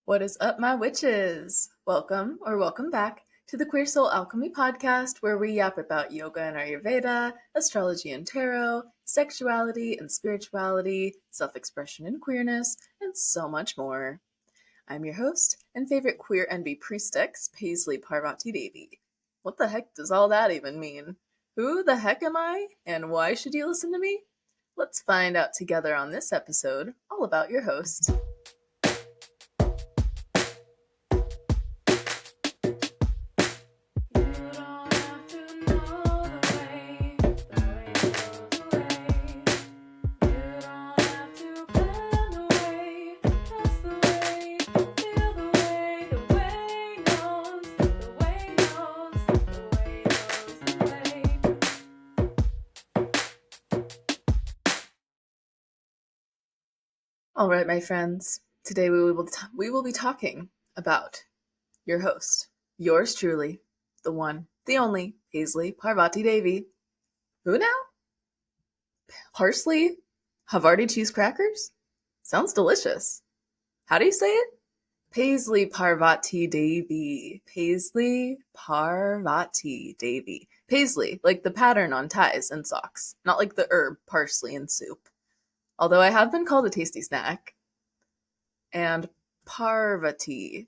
What is up, my witches? Welcome or welcome back to the Queer Soul Alchemy podcast, where we yap about yoga and Ayurveda, astrology and tarot, sexuality and spirituality, self-expression and queerness, and so much more. I'm your host and favorite queer NB priestexx, Paisley Parvati Devi. What the heck does all that even mean? Who the heck am I, and why should you listen to me? Let's find out together on this episode, all about your host. All right, my friends. Today we will be talking about your host, yours truly, the one, the only, Paisley Parvati Devi. Who now? Parsley Havarti cheese crackers? Sounds delicious. How do you say it? Paisley Parvati Devi. Paisley Parvati Devi. Paisley, like the pattern on ties and socks, not like the herb parsley in soup. Although I have been called a tasty snack. And Parvati,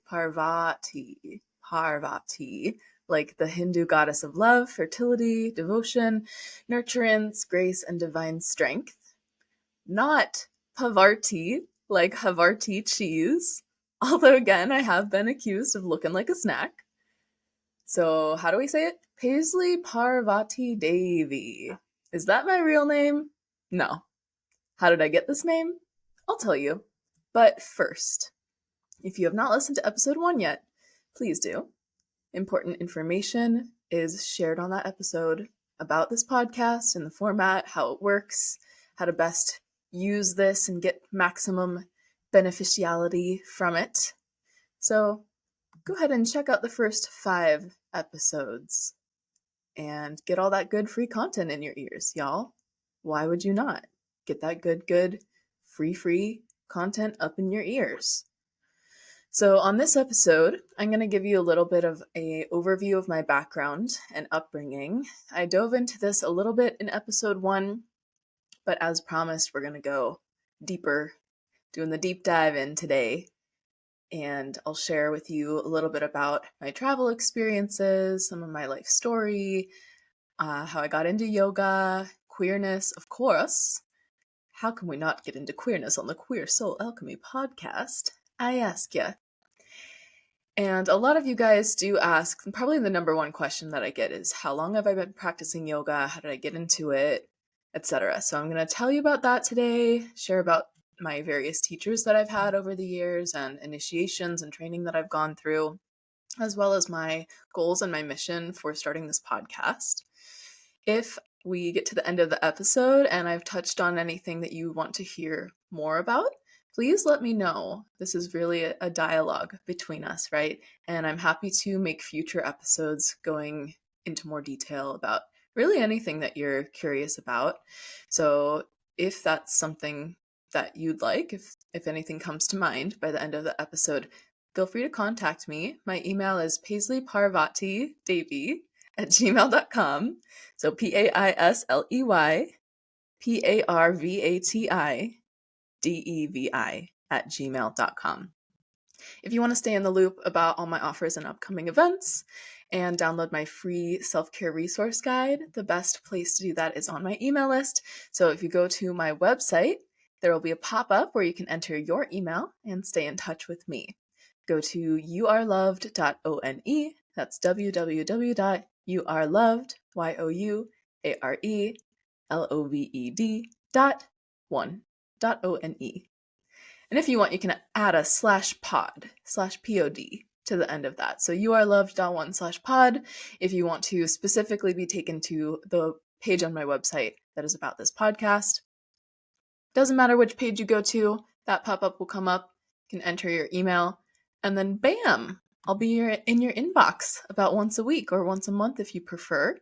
like the Hindu goddess of love, fertility, devotion, nurturance, grace, and divine strength. Not Pavarti, like Havarti cheese, although again, I have been accused of looking like a snack. So how do we say it? Paisley Parvati Devi. Is that my real name? No. How did I get this name? I'll tell you. But first, if you have not listened to episode 1 yet, please do. Important information is shared on that episode about this podcast and the format, how it works, how to best use this and get maximum beneficiality from it. So go ahead and check out the first 5 episodes and get all that good free content in your ears, y'all. Why would you not? Get that good, free content up in your ears. So on this episode, I'm going to give you a little bit of an overview of my background and upbringing. I dove into this a little bit in episode 1, but as promised, we're going to go deeper, doing the deep dive in today. And I'll share with you a little bit about my travel experiences, some of my life story, how I got into yoga, queerness, of course. How can we not get into queerness on the Queer Soul Alchemy podcast? I ask ya. And a lot of you guys do ask, probably the number one question that I get is, how long have I been practicing yoga? How did I get into it? Etc. So I'm going to tell you about that today, share about my various teachers that I've had over the years and initiations and training that I've gone through, as well as my goals and my mission for starting this podcast. If we get to the end of the episode and I've touched on anything that you want to hear more about, please let me know. This is really a dialogue between us, right? And I'm happy to make future episodes going into more detail about really anything that you're curious about. So if that's something that you'd like, if anything comes to mind by the end of the episode, feel free to contact me. My email is paisleyparvati@gmail.com. So PAISLEYParvatiDevi@gmail.com. If you want to stay in the loop about all my offers and upcoming events and download my free self-care resource guide, the best place to do that is on my email list. So if you go to my website, there will be a pop-up where you can enter your email and stay in touch with me. Go to youareloved.one. That's www.youareloved.one. And if you want, you can add a /pod to the end of that. So youareloved.one/pod if you want to specifically be taken to the page on my website that is about this podcast. Doesn't matter which page you go to, that pop-up will come up. You can enter your email, and then bam, I'll be in your inbox about once a week or once a month if you prefer,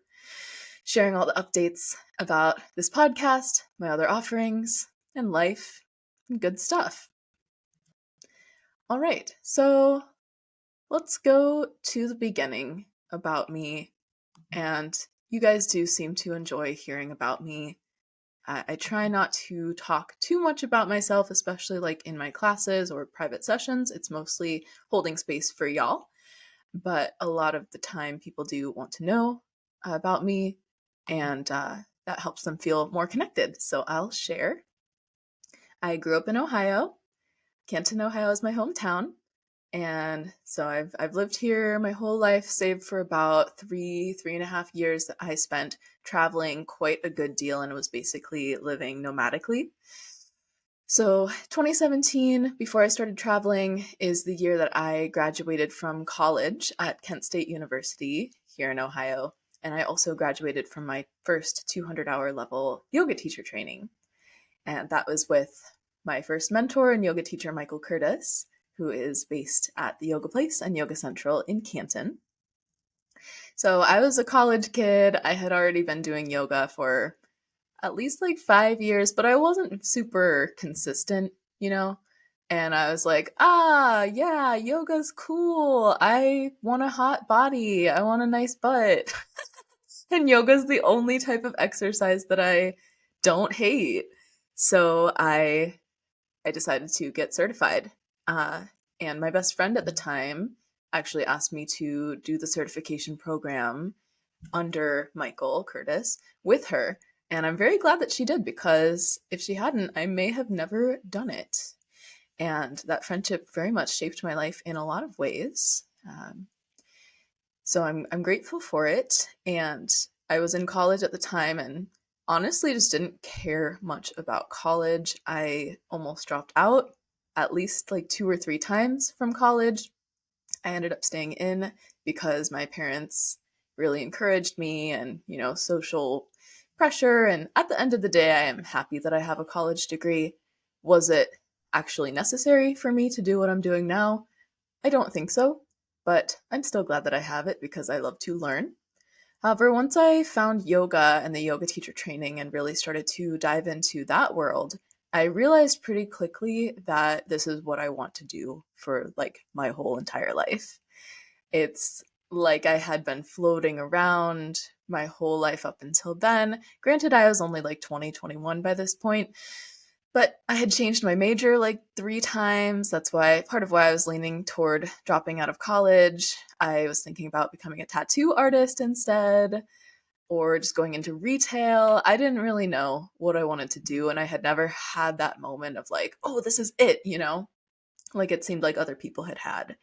sharing all the updates about this podcast, my other offerings, and life, and good stuff. All right, so let's go to the beginning about me. And you guys do seem to enjoy hearing about me. I try not to talk too much about myself, especially like in my classes or private sessions. It's mostly holding space for y'all. But a lot of the time, people do want to know about me, and that helps them feel more connected. So I'll share. I grew up in Ohio. Canton, Ohio is my hometown. And so I've lived here my whole life, save for about 3.5 years that I spent traveling quite a good deal and was basically living nomadically. So 2017, before I started traveling, is the year that I graduated from college at Kent State University here in Ohio. And I also graduated from my first 200-hour level yoga teacher training. And that was with my first mentor and yoga teacher, Michael Curtis, who is based at the Yoga Place and Yoga Central in Canton. So I was a college kid. I had already been doing yoga for at least like 5 years, but I wasn't super consistent, you know? And I was like, yeah, yoga's cool. I want a hot body. I want a nice butt. And yoga's the only type of exercise that I don't hate. So I decided to get certified. Uh, and my best friend at the time actually asked me to do the certification program under Michael Curtis with her. And I'm very glad that she did, because if she hadn't, I may have never done it. And that friendship very much shaped my life in a lot of ways. So I'm grateful for it. And I was in college at the time and honestly just didn't care much about college. I almost dropped out at least like 2 or 3 times from college. I ended up staying in because my parents really encouraged me, and, social pressure. And at the end of the day, I am happy that I have a college degree. Was it actually necessary for me to do what I'm doing now? I don't think so, but I'm still glad that I have it because I love to learn. However, once I found yoga and the yoga teacher training and really started to dive into that world, I realized pretty quickly that this is what I want to do for like my whole entire life. It's like I had been floating around my whole life up until then. Granted, I was only like 20, 21 by this point, but I had changed my major like 3 times. That's why part of why I was leaning toward dropping out of college. I was thinking about becoming a tattoo artist instead, or just going into retail. I didn't really know what I wanted to do, and I had never had that moment of like, oh, this is it, like it seemed like other people had had.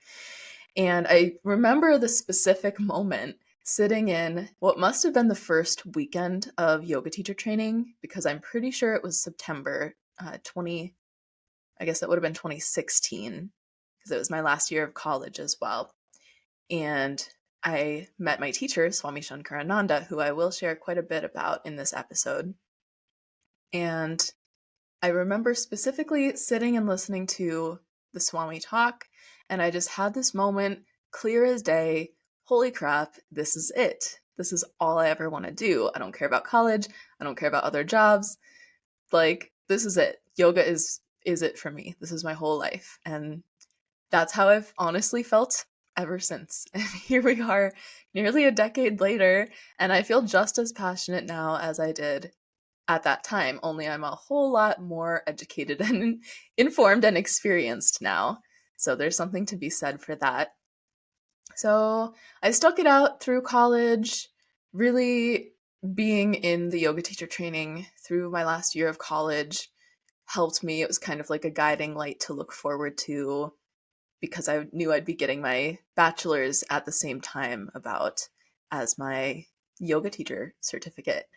And I remember the specific moment sitting in what must have been the first weekend of yoga teacher training, because I'm pretty sure it was September 20, I guess that would have been 2016, because it was my last year of college as well. And I met my teacher, Swami Shankarananda, who I will share quite a bit about in this episode. And I remember specifically sitting and listening to the Swami talk, and I just had this moment, clear as day. Holy crap, this is it. This is all I ever want to do. I don't care about college. I don't care about other jobs. Like, this is it. Yoga is it for me. This is my whole life. And that's how I've honestly felt ever since. And here we are, nearly a decade later, and I feel just as passionate now as I did at that time, only I'm a whole lot more educated and informed and experienced now. So there's something to be said for that. So I stuck it out through college, really being in the yoga teacher training through my last year of college helped me. It was kind of like a guiding light to look forward to, because I knew I'd be getting my bachelor's at the same time about as my yoga teacher certificate.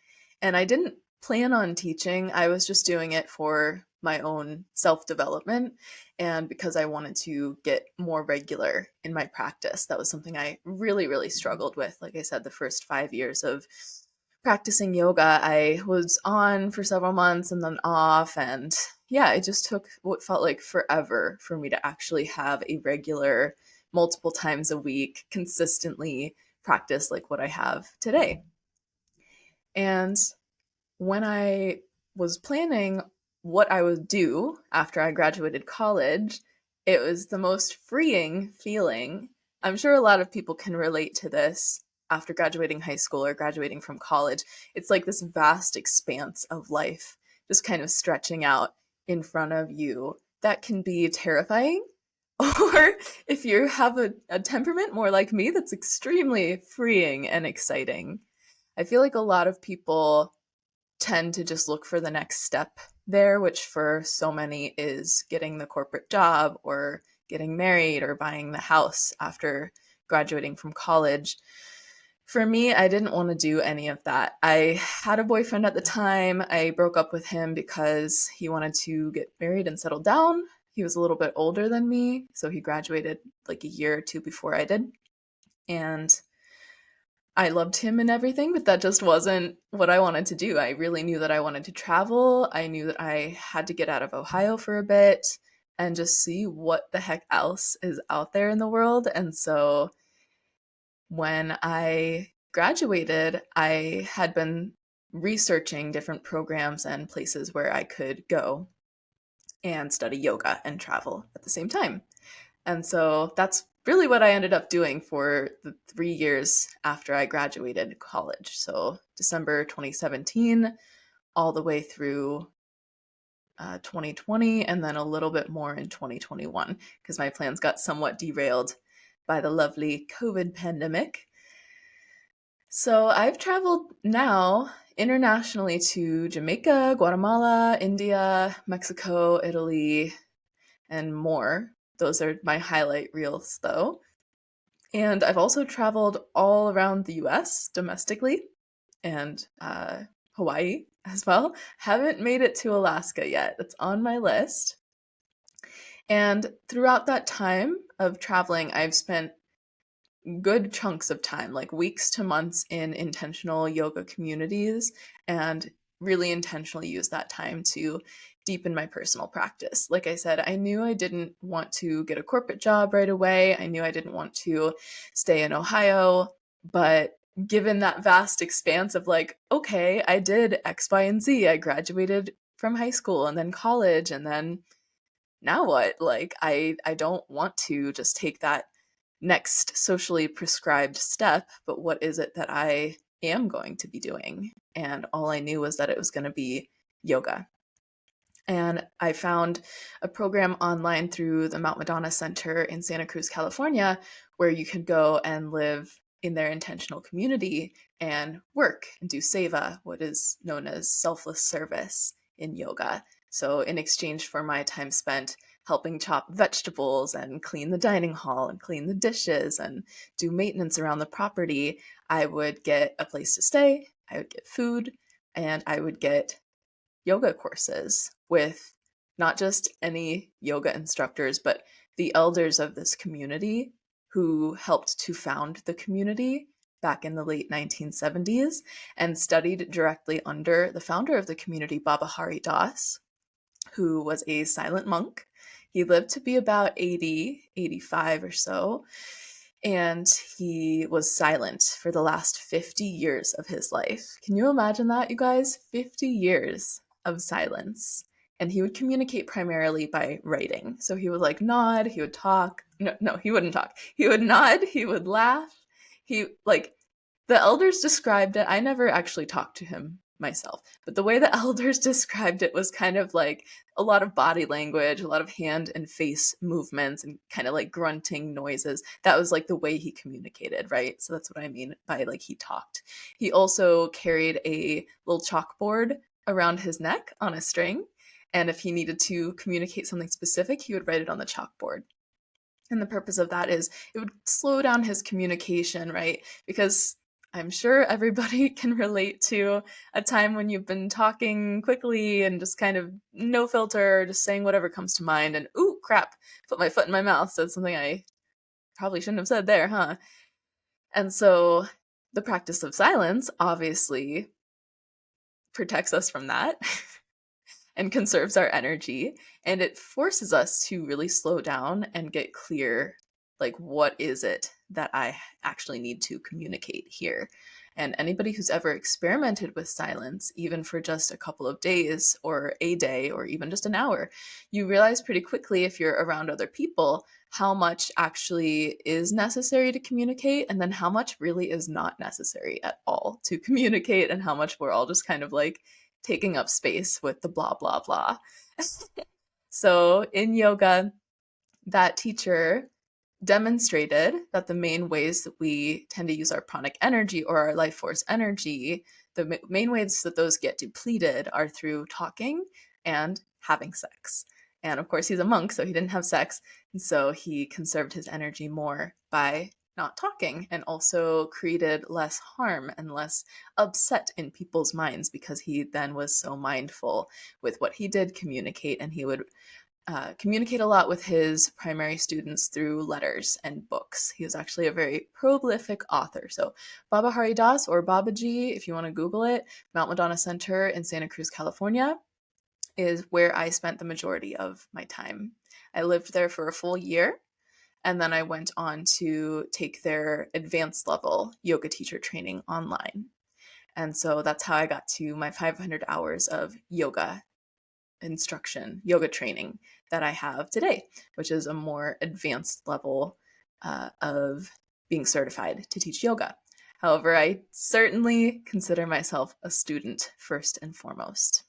And I didn't plan on teaching. I was just doing it for my own self-development and because I wanted to get more regular in my practice. That was something I really, really struggled with. Like I said, the first 5 years of practicing yoga, I was on for several months and then off. And yeah, it just took what felt like forever for me to actually have a regular, multiple times a week, consistently practice like what I have today. And when I was planning what I would do after I graduated college, It was the most freeing feeling. I'm sure a lot of people can relate to this after graduating high school or graduating from college. It's like this vast expanse of life just kind of stretching out in front of you. That can be terrifying. Or if you have a temperament more like me, that's extremely freeing and exciting. I feel like a lot of people tend to just look for the next step there, which for so many is getting the corporate job or getting married or buying the house after graduating from college. For me, I didn't want to do any of that. I had a boyfriend at the time. I broke up with him because he wanted to get married and settle down. He was a little bit older than me, so he graduated like a year or two before I did. And I loved him and everything, but that just wasn't what I wanted to do. I really knew that I wanted to travel. I knew that I had to get out of Ohio for a bit and just see what the heck else is out there in the world. And so when I graduated, I had been researching different programs and places where I could go and study yoga and travel at the same time. And so that's really what I ended up doing for the 3 years after I graduated college. So December 2017, all the way through 2020, and then a little bit more in 2021, because my plans got somewhat derailed by the lovely COVID pandemic. So I've traveled now internationally to Jamaica, Guatemala, India, Mexico, Italy, and more. Those are my highlight reels, though. And I've also traveled all around the US domestically and Hawaii as well. Haven't made it to Alaska yet. It's on my list. And throughout that time of traveling, I've spent good chunks of time, like weeks to months, in intentional yoga communities and really intentionally use that time to deepen my personal practice. Like I said, I knew I didn't want to get a corporate job right away. I knew I didn't want to stay in Ohio, but given that vast expanse of like, okay, I did X, Y, and Z. I graduated from high school and then college, and then now what? Like I don't want to just take that next socially prescribed step, but what is it that I am going to be doing? And all I knew was that it was going to be yoga. And I found a program online through the Mount Madonna Center in Santa Cruz, California, where you could go and live in their intentional community and work and do seva, what is known as selfless service in yoga. So, in exchange for my time spent helping chop vegetables and clean the dining hall and clean the dishes and do maintenance around the property, I would get a place to stay, I would get food, and I would get yoga courses with not just any yoga instructors, but the elders of this community who helped to found the community back in the late 1970s and studied directly under the founder of the community, Baba Hari Das, who was a silent monk. He lived to be about 80, 85 or so, and he was silent for the last 50 years of his life. Can you imagine that, you guys? 50 years of silence. And he would communicate primarily by writing. So he would like nod, he would talk. No, he wouldn't talk. He would nod, he would laugh. He like the elders described it. I never actually talked to him myself, but the way the elders described it was kind of like a lot of body language, a lot of hand and face movements, and kind of like grunting noises. That was like the way he communicated, right? So that's what I mean by like he talked. He also carried a little chalkboard around his neck on a string, and if he needed to communicate something specific, he would write it on the chalkboard. And the purpose of that is it would slow down his communication, right? Because I'm sure everybody can relate to a time when you've been talking quickly and just kind of no filter, just saying whatever comes to mind, and ooh, crap, put my foot in my mouth, said something I probably shouldn't have said there, huh? And so the practice of silence obviously protects us from that and conserves our energy, and it forces us to really slow down and get clear, like, what is it that I actually need to communicate here? And anybody who's ever experimented with silence, even for just a couple of days or a day or even just an hour, you realize pretty quickly if you're around other people how much actually is necessary to communicate, and then how much really is not necessary at all to communicate, and how much we're all just kind of like taking up space with the blah, blah, blah. So in yoga, that teacher demonstrated that the main ways that we tend to use our pranic energy or our life force energy, the main ways that those get depleted are through talking and having sex. And of course, he's a monk, so he didn't have sex. And so he conserved his energy more by not talking, and also created less harm and less upset in people's minds, because he then was so mindful with what he did communicate. And he would communicate a lot with his primary students through letters and books. He was actually a very prolific author. So Baba Haridas, or Babaji, if you want to Google it, Mount Madonna Center in Santa Cruz, California, is where I spent the majority of my time. I lived there for a full year, and then I went on to take their advanced level yoga teacher training online. And so that's how I got to my 500 hours of yoga instruction, yoga training that I have today, which is a more advanced level of being certified to teach yoga. However, I certainly consider myself a student first and foremost.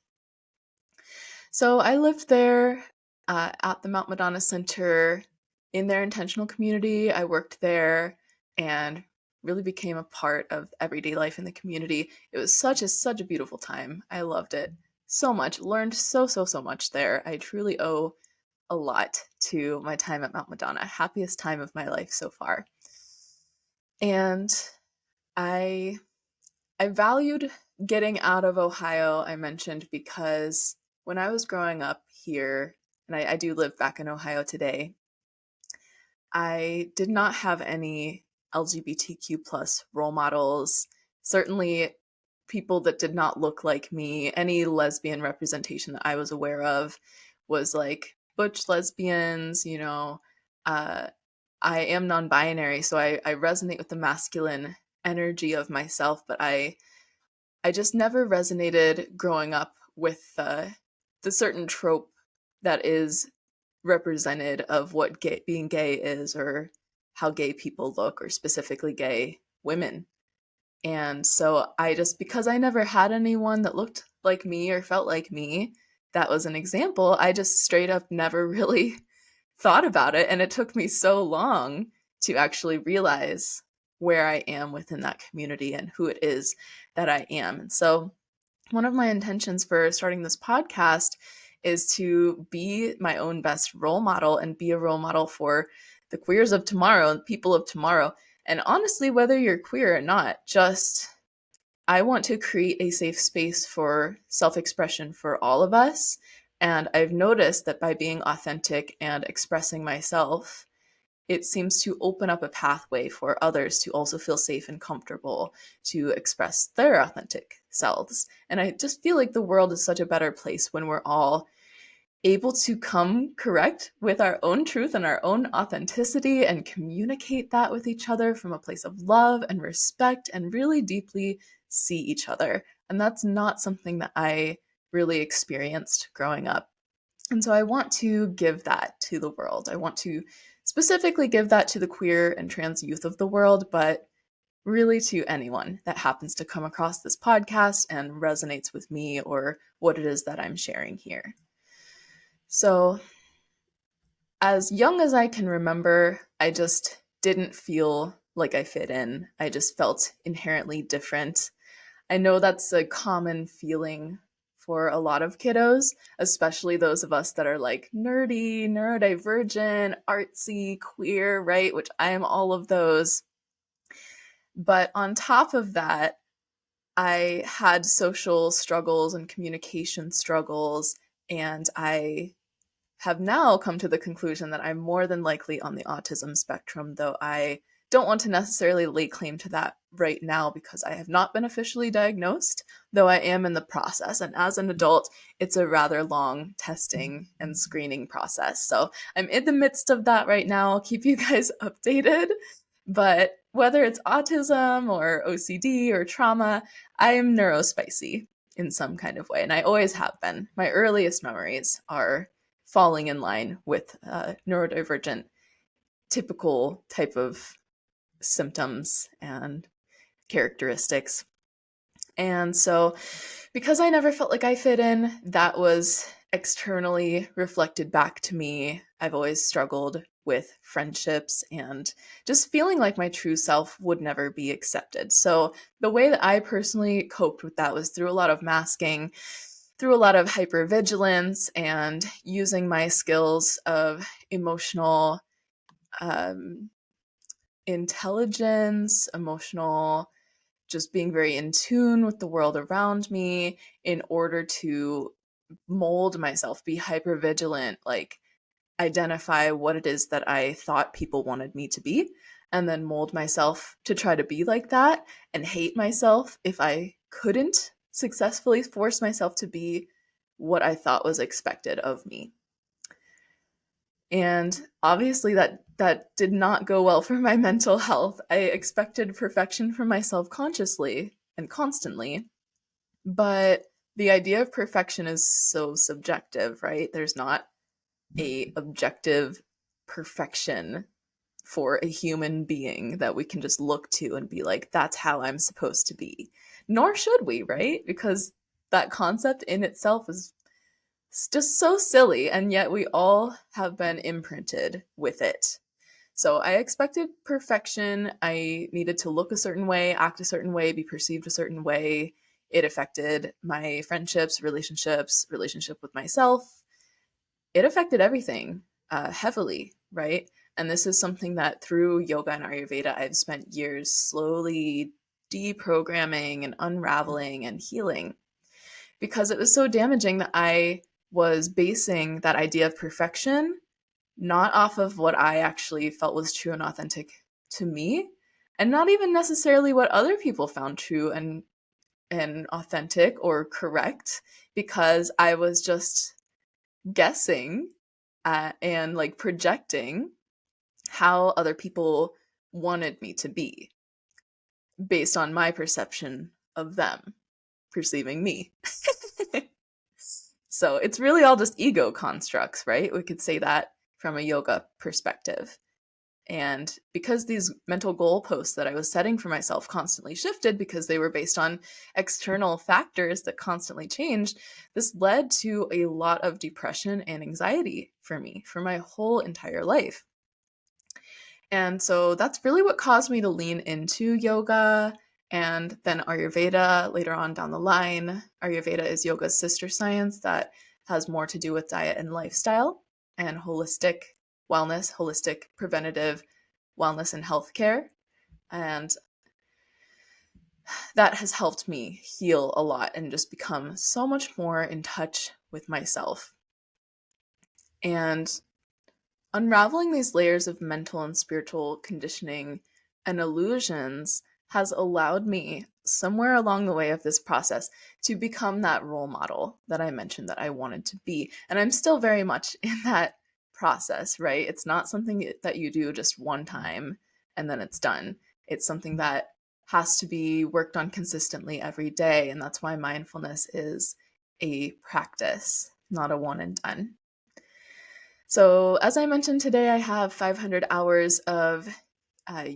So I lived there at the Mount Madonna Center in their intentional community. I worked there and really became a part of everyday life in the community. It was such a beautiful time. I loved it so much, learned so much there. I truly owe a lot to my time at Mount Madonna. Happiest time of my life so far. And I valued getting out of Ohio, I mentioned, because when I was growing up here, and I do live back in Ohio today, I did not have any LGBTQ plus role models. Certainly people that did not look like me. Any lesbian representation that I was aware of was like butch lesbians, you know. I am non-binary, so I resonate with the masculine energy of myself, but I just never resonated growing up with the certain trope that is represented of what being gay is, or how gay people look, or specifically gay women. And so I just, because I never had anyone that looked like me or felt like me, that was an example, I just straight up never really thought about it. And it took me so long to actually realize where I am within that community and who it is that I am. And so one of my intentions for starting this podcast is to be my own best role model and be a role model for the queers of tomorrow, people of tomorrow. And honestly, whether you're queer or not, just I want to create a safe space for self-expression for all of us. And I've noticed that by being authentic and expressing myself, it seems to open up a pathway for others to also feel safe and comfortable to express their authentic selves. And I just feel like the world is such a better place when we're all able to come correct with our own truth and our own authenticity and communicate that with each other from a place of love and respect and really deeply see each other. And that's not something that I really experienced growing up. And so I want to give that to the world. I want to specifically give that to the queer and trans youth of the world, but really to anyone that happens to come across this podcast and resonates with me or what it is that I'm sharing here. So, as young as I can remember, I just didn't feel like I fit in. I just felt inherently different. I know that's a common feeling for a lot of kiddos, especially those of us that are like nerdy, neurodivergent, artsy, queer, right? Which I am all of those. But on top of that, I had social struggles and communication struggles, and I have now come to the conclusion that I'm more than likely on the autism spectrum, though I don't want to necessarily lay claim to that right now because I have not been officially diagnosed, though I am in the process. And as an adult, it's a rather long testing and screening process. So I'm in the midst of that right now. I'll keep you guys updated. But whether it's autism or OCD or trauma, I am neurospicy in some kind of way, and I always have been. My earliest memories are falling in line with neurodivergent, typical type of symptoms and characteristics. And so, because I never felt like I fit in, that was externally reflected back to me. I've always struggled with friendships and just feeling like my true self would never be accepted. So, the way that I personally coped with that was through a lot of masking, through a lot of hypervigilance, and using my skills of emotional um, intelligence, emotional just being very in tune with the world around me in order to mold myself, be hyper vigilant, like identify what it is that I thought people wanted me to be, and then mold myself to try to be like that and hate myself if I couldn't successfully force myself to be what I thought was expected of me. And obviously that did not go well for my mental health. I expected perfection from myself consciously and constantly, but the idea of perfection is so subjective, right? There's not a objective perfection for a human being that we can just look to and be like, that's how I'm supposed to be. Nor should we, right? Because that concept in itself is just so silly, and yet we all have been imprinted with it. So I expected perfection. I needed to look a certain way, act a certain way, be perceived a certain way. It affected my friendships, relationship with myself. It affected everything heavily, right? And this is something that through yoga and Ayurveda, I've spent years slowly deprogramming and unraveling and healing, because it was so damaging that I was basing that idea of perfection not off of what I actually felt was true and authentic to me, and not even necessarily what other people found true and authentic or correct, because I was just guessing and like projecting how other people wanted me to be based on my perception of them perceiving me. So it's really all just ego constructs, right? We could say that from a yoga perspective. And because these mental goalposts that I was setting for myself constantly shifted because they were based on external factors that constantly changed, this led to a lot of depression and anxiety for me for my whole entire life. And so that's really what caused me to lean into yoga and then Ayurveda later on down the line. Ayurveda is yoga's sister science that has more to do with diet and lifestyle and holistic wellness, holistic preventative wellness and healthcare. And that has helped me heal a lot and just become so much more in touch with myself. And unraveling these layers of mental and spiritual conditioning and illusions has allowed me, somewhere along the way of this process, to become that role model that I mentioned that I wanted to be. And I'm still very much in that process, right? It's not something that you do just one time and then it's done. It's something that has to be worked on consistently every day. And that's why mindfulness is a practice, not a one and done. So, as I mentioned today, I have 500 hours of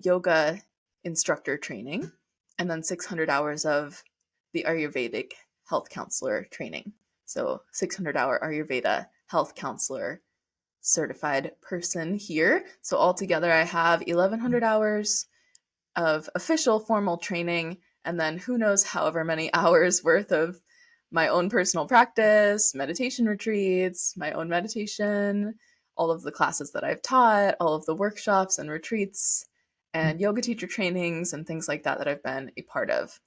yoga instructor training and then 600 hours of the Ayurvedic health counselor training. So, 600-hour Ayurveda health counselor certified person here. So, altogether, I have 1,100 hours of official formal training, and then who knows however many hours worth of my own personal practice, meditation retreats, my own meditation, all of the classes that I've taught, all of the workshops and retreats and yoga teacher trainings and things like that that I've been a part of.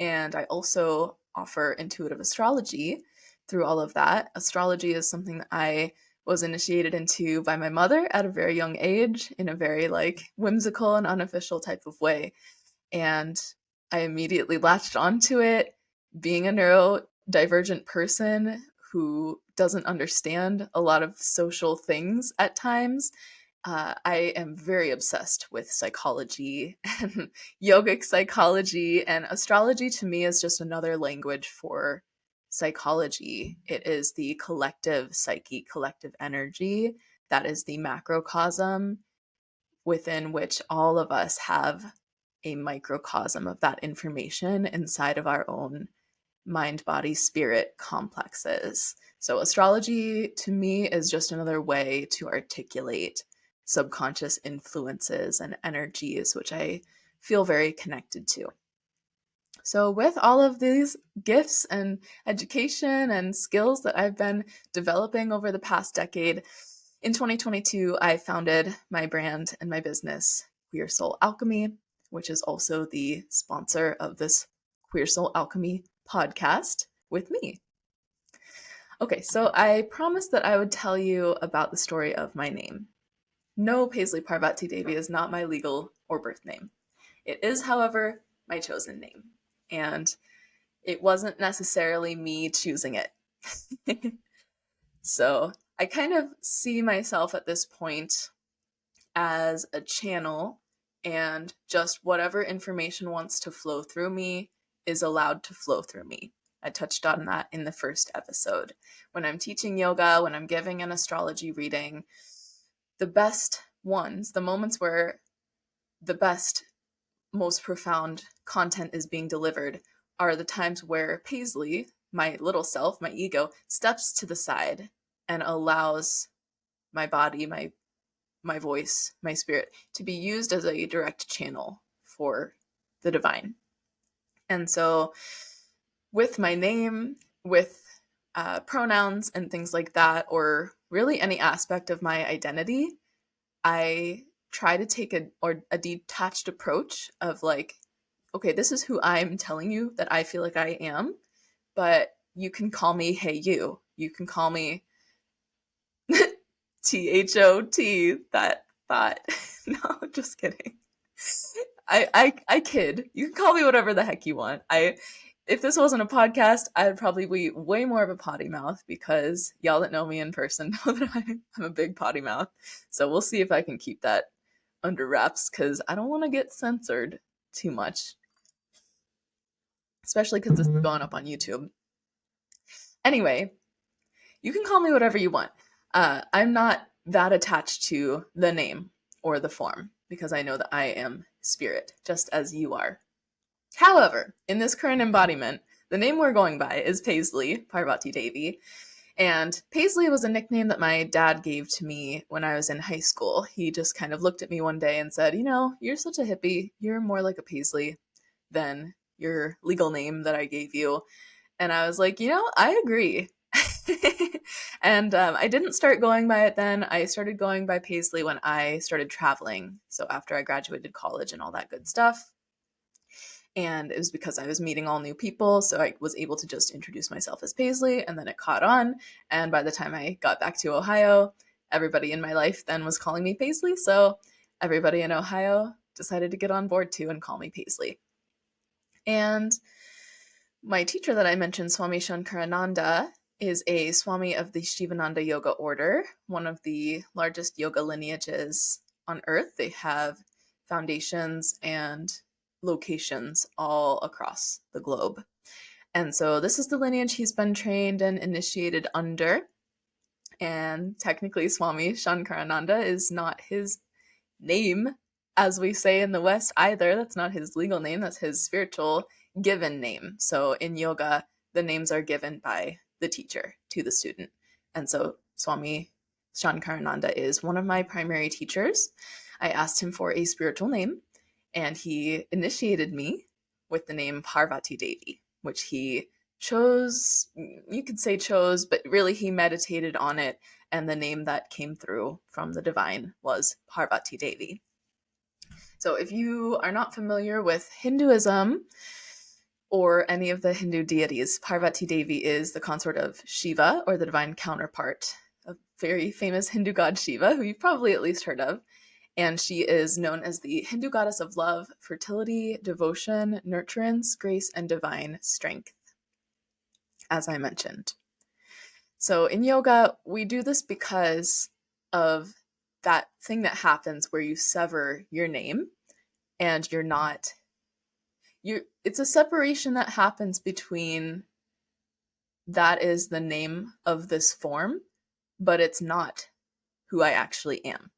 And I also offer intuitive astrology through all of that. Astrology is something that I was initiated into by my mother at a very young age in a very like whimsical and unofficial type of way. And I immediately latched onto it, being a neurodivergent person who doesn't understand a lot of social things at times. I am very obsessed with psychology and yogic psychology, and astrology to me is just another language for psychology. It is the collective psyche, collective energy that is the macrocosm within which all of us have a microcosm of that information inside of our own mind, body, spirit complexes. So, astrology to me is just another way to articulate subconscious influences and energies, which I feel very connected to. So, with all of these gifts and education and skills that I've been developing over the past decade, in 2022, I founded my brand and my business, Queer Soul Alchemy, which is also the sponsor of this Queer Soul Alchemy podcast with me. Okay, so I promised that I would tell you about the story of my name. No, Paisley Parvati Devi is not my legal or birth name. It is, however, my chosen name. And it wasn't necessarily me choosing it. So I kind of see myself at this point as a channel, and just whatever information wants to flow through me is allowed to flow through me. I touched on that in the first episode. When I'm teaching yoga, when I'm giving an astrology reading, the best ones, the moments where the best, most profound content is being delivered, are the times where Paisley, my little self, my ego, steps to the side and allows my body, my voice, my spirit, to be used as a direct channel for the divine. And so with my name, with pronouns and things like that, or really any aspect of my identity, I try to take a detached approach of like, okay, this is who I'm telling you that I feel like I am, but you can call me hey you. You can call me THOT, that thought. No, just kidding. I kid. You can call me whatever the heck you want. If this wasn't a podcast, I'd probably be way more of a potty mouth, because y'all that know me in person know that I'm a big potty mouth. So we'll see if I can keep that under wraps, because I don't want to get censored too much, especially because this is going up on YouTube. Anyway, you can call me whatever you want. I'm not that attached to the name or the form, because I know that I am spirit, just as you are. However, in this current embodiment, the name we're going by is Paisley Parvati Devi. And Paisley was a nickname that my dad gave to me when I was in high school. He just kind of looked at me one day and said, you're such a hippie. You're more like a Paisley than your legal name that I gave you. And I was like, I agree. And I didn't start going by it then. I started going by Paisley when I started traveling. So after I graduated college and all that good stuff. And it was because I was meeting all new people. So I was able to just introduce myself as Paisley, and then it caught on. And by the time I got back to Ohio, everybody in my life then was calling me Paisley. So everybody in Ohio decided to get on board too and call me Paisley. And my teacher that I mentioned, Swami Shankarananda, is a Swami of the Shivananda Yoga Order, one of the largest yoga lineages on earth. They have foundations and locations all across the globe. And so this is the lineage he's been trained and initiated under. And technically, Swami Shankarananda is not his name, as we say in the West, either. That's not his legal name. That's his spiritual given name. So in yoga, the names are given by the teacher to the student. And so Swami Shankarananda is one of my primary teachers. I asked him for a spiritual name, and he initiated me with the name Parvati Devi, which he chose, you could say chose, but really he meditated on it, and the name that came through from the divine was Parvati Devi. So if you are not familiar with Hinduism or any of the Hindu deities, Parvati Devi is the consort of Shiva, or the divine counterpart of very famous Hindu god Shiva, who you've probably at least heard of. And she is known as the Hindu goddess of love, fertility, devotion, nurturance, grace, and divine strength, as I mentioned. So in yoga, we do this because of that thing that happens where you sever your name and it's a separation that happens between that is the name of this form, but it's not who I actually am.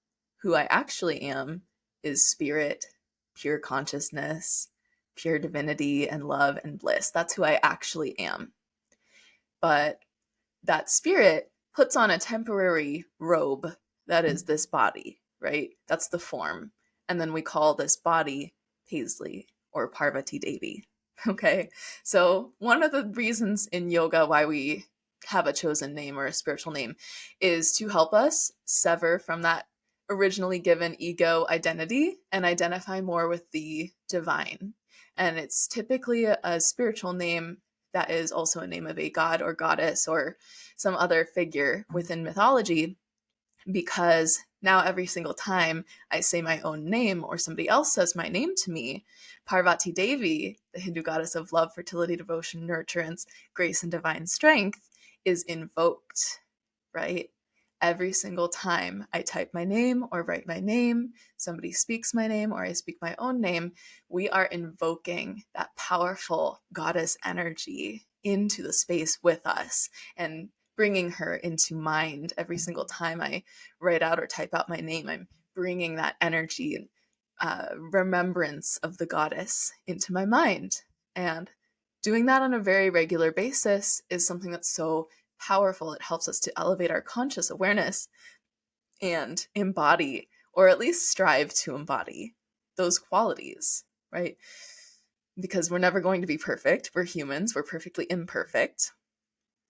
Who I actually am is spirit, pure consciousness, pure divinity and love and bliss. That's who I actually am. But that spirit puts on a temporary robe that is this body, right? That's the form. And then we call this body Paisley or Parvati Devi. Okay. So one of the reasons in yoga why we have a chosen name or a spiritual name is to help us sever from that originally given ego identity and identify more with the divine. And it's typically a spiritual name that is also a name of a god or goddess or some other figure within mythology, because now every single time I say my own name or somebody else says my name to me, Parvati Devi, the Hindu goddess of love, fertility, devotion, nurturance, grace, and divine strength, is invoked, right? Every single time I type my name or write my name, somebody speaks my name or I speak my own name, we are invoking that powerful goddess energy into the space with us and bringing her into mind. Every single time I write out or type out my name, I'm bringing that energy and remembrance of the goddess into my mind. And doing that on a very regular basis is something that's so powerful. It helps us to elevate our conscious awareness and embody, or at least strive to embody, those qualities, right? Because we're never going to be perfect. We're humans. We're perfectly imperfect.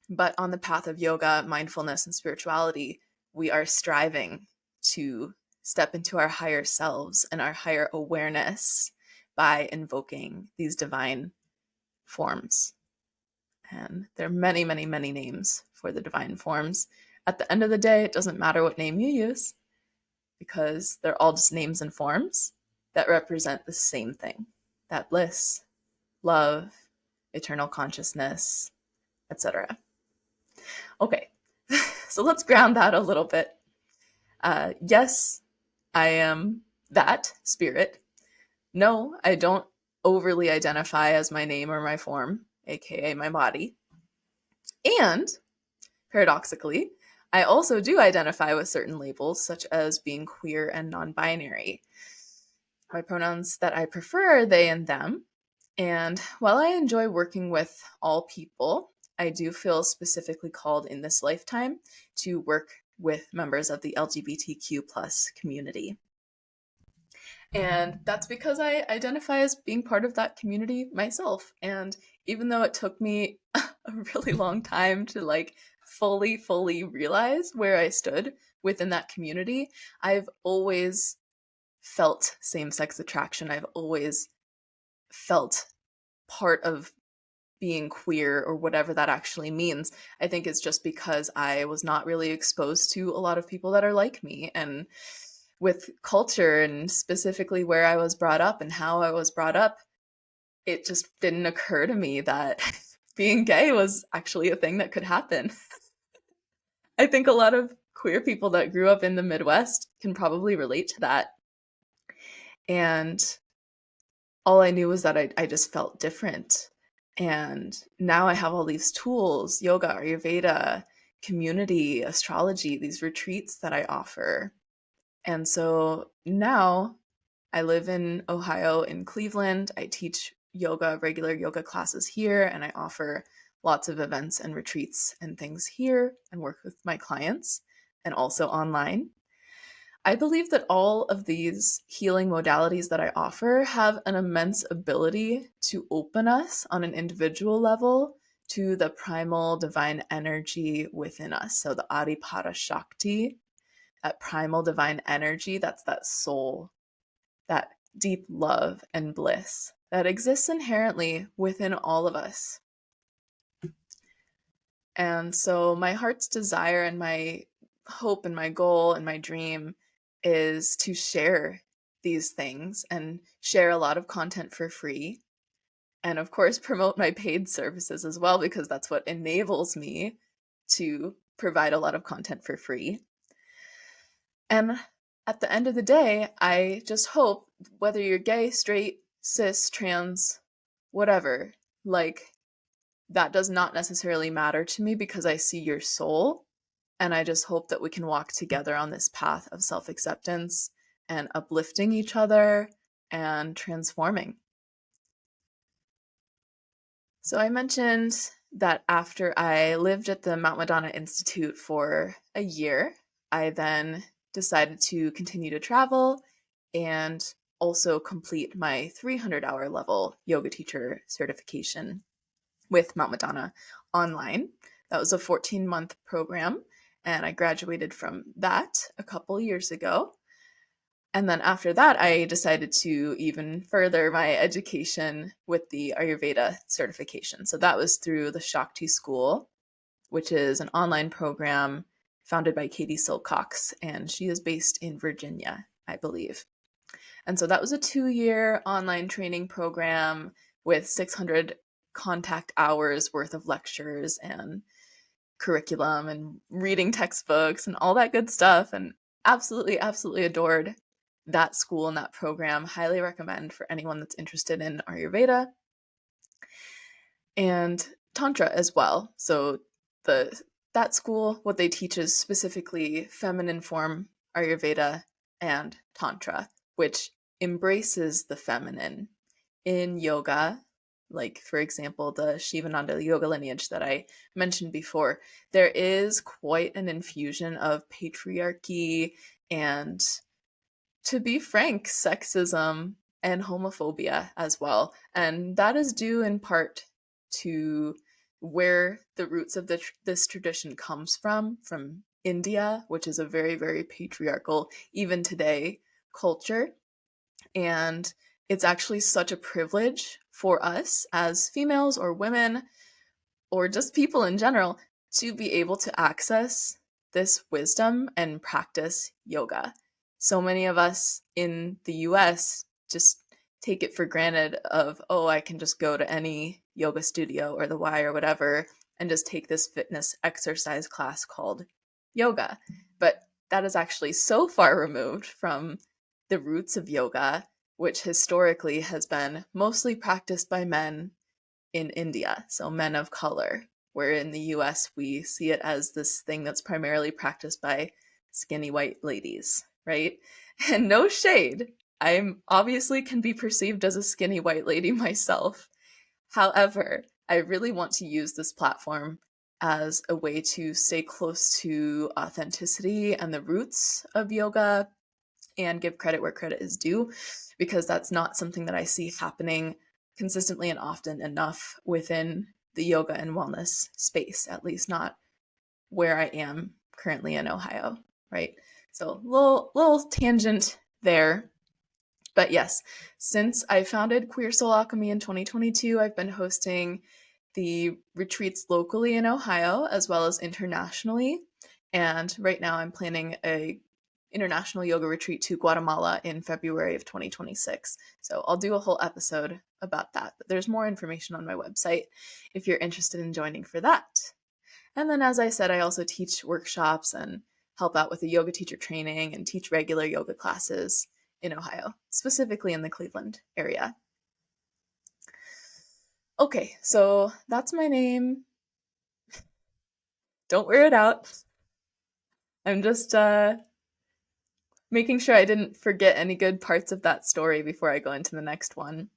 But on the path of yoga, mindfulness, and spirituality, we are striving to step into our higher selves and our higher awareness by invoking these divine forms. And there are many, many, many names for the divine forms. At the end of the day, it doesn't matter what name you use, because they're all just names and forms that represent the same thing: that bliss, love, eternal consciousness, etc. Okay, so let's ground that a little bit. Yes, I am that spirit. No, I don't overly identify as my name or my form, aka my body. And paradoxically, I also do identify with certain labels, such as being queer and non-binary. My pronouns that I prefer are they and them. And while I enjoy working with all people, I do feel specifically called in this lifetime to work with members of the LGBTQ plus community. And that's because I identify as being part of that community myself. And even though it took me a really long time to fully realize where I stood within that community, I've always felt same-sex attraction. I've always felt part of being queer, or whatever that actually means. I think it's just because I was not really exposed to a lot of people that are like me, and with culture and specifically where I was brought up and how I was brought up, it just didn't occur to me that being gay was actually a thing that could happen. I think a lot of queer people that grew up in the Midwest can probably relate to that. And all I knew was that I just felt different. And now I have all these tools: yoga, Ayurveda, community, astrology, these retreats that I offer. And so now I live in Ohio, in Cleveland. I teach yoga, regular yoga classes here, and I offer lots of events and retreats and things here and work with my clients, and also online. I believe that all of these healing modalities that I offer have an immense ability to open us on an individual level to the primal divine energy within us. So the Adipara Shakti, that primal divine energy, that's that soul, that deep love and bliss that exists inherently within all of us. And so my heart's desire and my hope and my goal and my dream is to share these things and share a lot of content for free. And of course, promote my paid services as well, because that's what enables me to provide a lot of content for free. And at the end of the day, I just hope, whether you're gay, straight, cis, trans, whatever, like, that does not necessarily matter to me because I see your soul. And I just hope that we can walk together on this path of self acceptance and uplifting each other and transforming. So I mentioned that after I lived at the Mount Madonna Institute for a year, I then decided to continue to travel and also complete my 300-hour level yoga teacher certification with Mount Madonna online. That was a 14-month program, and I graduated from that a couple years ago. And then after that, I decided to even further my education with the Ayurveda certification. So that was through the Shakti School, which is an online program founded by Katie Silcox, and she is based in Virginia, I believe. And so that was a 2-year online training program with 600 contact hours worth of lectures and curriculum and reading textbooks and all that good stuff. And absolutely, absolutely adored that school and that program. Highly recommend for anyone that's interested in Ayurveda and Tantra as well. So that school, what they teach is specifically feminine form Ayurveda and Tantra, which embraces the feminine in yoga. Like, for example, the Shivananda yoga lineage that I mentioned before, there is quite an infusion of patriarchy and, to be frank, sexism and homophobia as well. And that is due in part to where the roots of this tradition comes from India, which is a very, very patriarchal, even today, culture. And it's actually such a privilege for us as females or women or just people in general to be able to access this wisdom and practice yoga. So many of us in the US just take it for granted of, oh, I can just go to any yoga studio or the Y or whatever and just take this fitness exercise class called yoga. But that is actually so far removed from the roots of yoga, which historically has been mostly practiced by men in India, so men of color, where in the US we see it as this thing that's primarily practiced by skinny white ladies, right? And no shade. I'm obviously can be perceived as a skinny white lady myself. However, I really want to use this platform as a way to stay close to authenticity and the roots of yoga and give credit where credit is due, because that's not something that I see happening consistently and often enough within the yoga and wellness space, at least not where I am currently in Ohio, right? So little tangent there. But yes, since I founded Queer Soul Alchemy in 2022, I've been hosting the retreats locally in Ohio as well as internationally. And right now I'm planning a international yoga retreat to Guatemala in February of 2026. So I'll do a whole episode about that. But there's more information on my website if you're interested in joining for that. And then, as I said, I also teach workshops and help out with the yoga teacher training and teach regular yoga classes in Ohio, specifically in the Cleveland area. Okay, so that's my name. Don't wear it out. I'm just making sure I didn't forget any good parts of that story before I go into the next one.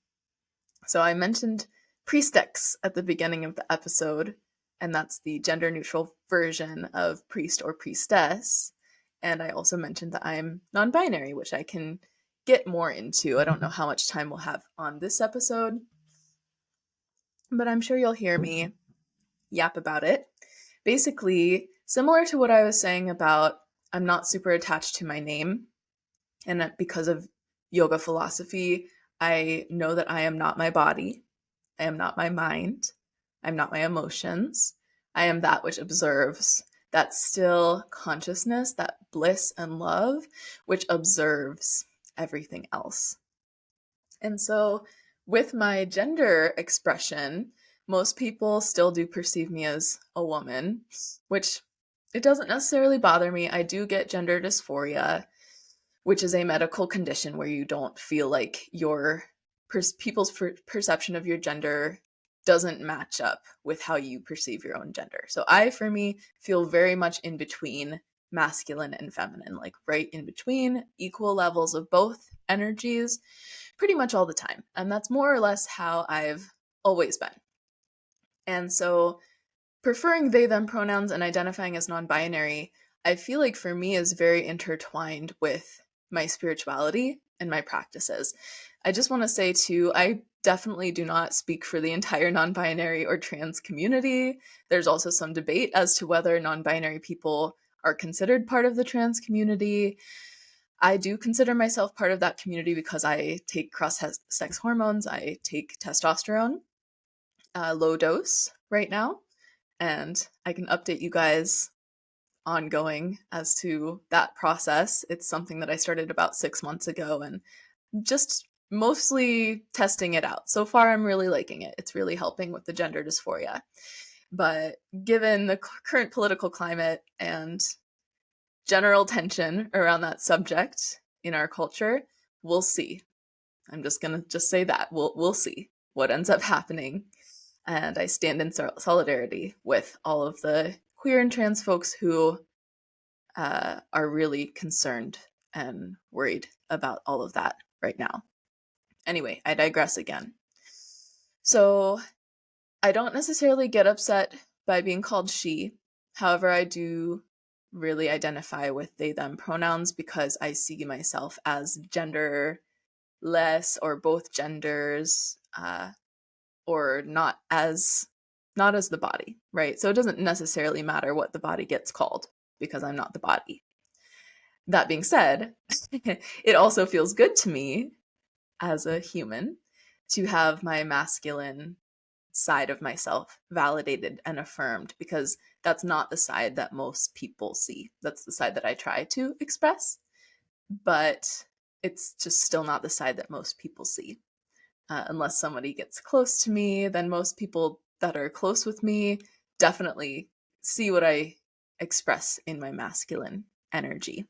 So I mentioned priestexx at the beginning of the episode, and that's the gender-neutral version of priest or priestess. And I also mentioned that I'm non-binary, which I can get more into. I don't know how much time we'll have on this episode, but I'm sure you'll hear me yap about it. Basically, similar to what I was saying about I'm not super attached to my name, and that because of yoga philosophy, I know that I am not my body, I am not my mind, I'm not my emotions, I am that which observes, that still consciousness, that bliss and love, which observes everything else. And so with my gender expression, most people still do perceive me as a woman, which it doesn't necessarily bother me. I do get gender dysphoria, which is a medical condition where you don't feel like your people's perception of your gender doesn't match up with how you perceive your own gender. So I, for me, feel very much in between masculine and feminine, like right in between, equal levels of both energies, pretty much all the time. And that's more or less how I've always been. And so preferring they them pronouns and identifying as non-binary, I feel like for me is very intertwined with my spirituality and my practices. I just want to say too, I definitely do not speak for the entire non-binary or trans community. There's also some debate as to whether non-binary people are considered part of the trans community. I do consider myself part of that community because I take cross-sex hormones. I take testosterone, low dose right now, and I can update you guys ongoing as to that process. It's something that I started about 6 months ago and just mostly testing it out. So far, I'm really liking it. It's really helping with the gender dysphoria. But given the current political climate and general tension around that subject in our culture, we'll see. I'm just going to say that. We'll see what ends up happening. And I stand in solidarity with all of the queer and trans folks who are really concerned and worried about all of that right now. Anyway, I digress again. So I don't necessarily get upset by being called she. However, I do really identify with they them pronouns because I see myself as genderless or both genders, or not as the body, right? So it doesn't necessarily matter what the body gets called because I'm not the body. That being said, it also feels good to me as a human to have my masculine side of myself validated and affirmed, because that's not the side that most people see. That's the side that I try to express, but it's just still not the side that most people see. Unless somebody gets close to me, then most people that are close with me definitely see what I express in my masculine energy.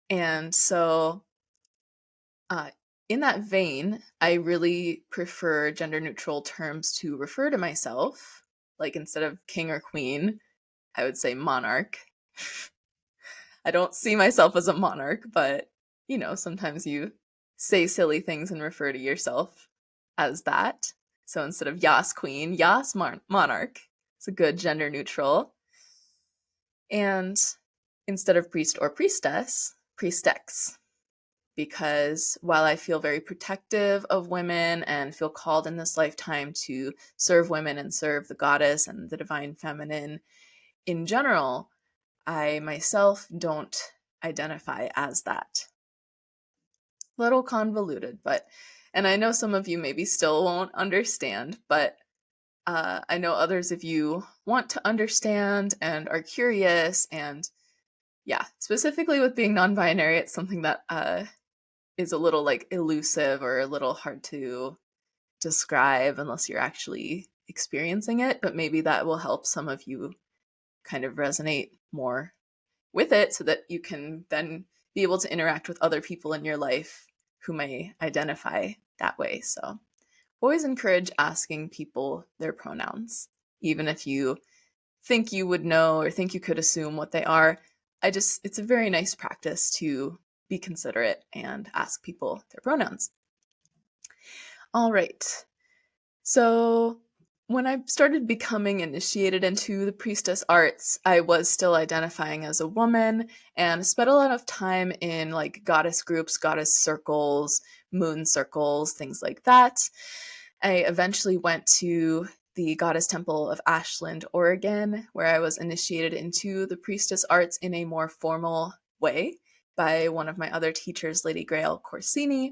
And so in that vein, I really prefer gender neutral terms to refer to myself. Like instead of king or queen, I would say monarch. I don't see myself as a monarch, but sometimes you say silly things and refer to yourself as that. So instead of yas queen, yas monarch. It's a good gender neutral. And instead of priest or priestess, priestexx. Because while I feel very protective of women and feel called in this lifetime to serve women and serve the goddess and the divine feminine in general, I myself don't identify as that. Little convoluted, and I know some of you maybe still won't understand, but I know others of you want to understand and are curious, and yeah, specifically with being non-binary, it's something that is a little elusive or a little hard to describe unless you're actually experiencing it, but maybe that will help some of you kind of resonate more with it so that you can then be able to interact with other people in your life who may identify that way. So always encourage asking people their pronouns, even if you think you would know or think you could assume what they are. It's a very nice practice to be considerate and ask people their pronouns. All right. So when I started becoming initiated into the priestess arts, I was still identifying as a woman and spent a lot of time in goddess groups, goddess circles, moon circles, things like that. I eventually went to the Goddess Temple of Ashland, Oregon, where I was initiated into the priestess arts in a more formal way by one of my other teachers, Lady Grail Corsini.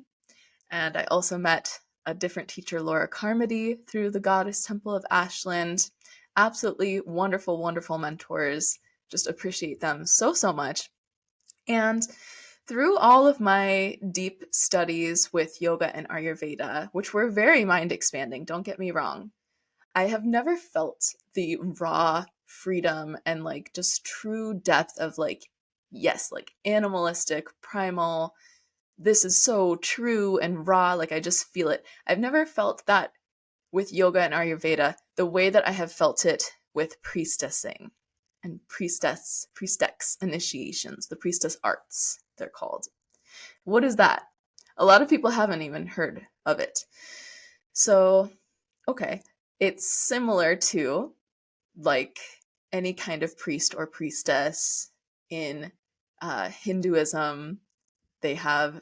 And I also met a different teacher, Laura Carmody, through the Goddess Temple of Ashland. Absolutely wonderful, wonderful mentors. Just appreciate them so, so much. And through all of my deep studies with yoga and Ayurveda, which were very mind expanding, don't get me wrong, I have never felt the raw freedom and just true depth of yes, like animalistic, primal. This is so true and raw. Like I just feel it. I've never felt that with yoga and Ayurveda the way that I have felt it with priestessing and priestexx initiations, the priestess arts, they're called. What is that? A lot of people haven't even heard of it. So, okay, it's similar to like any kind of priest or priestess in Hinduism. They have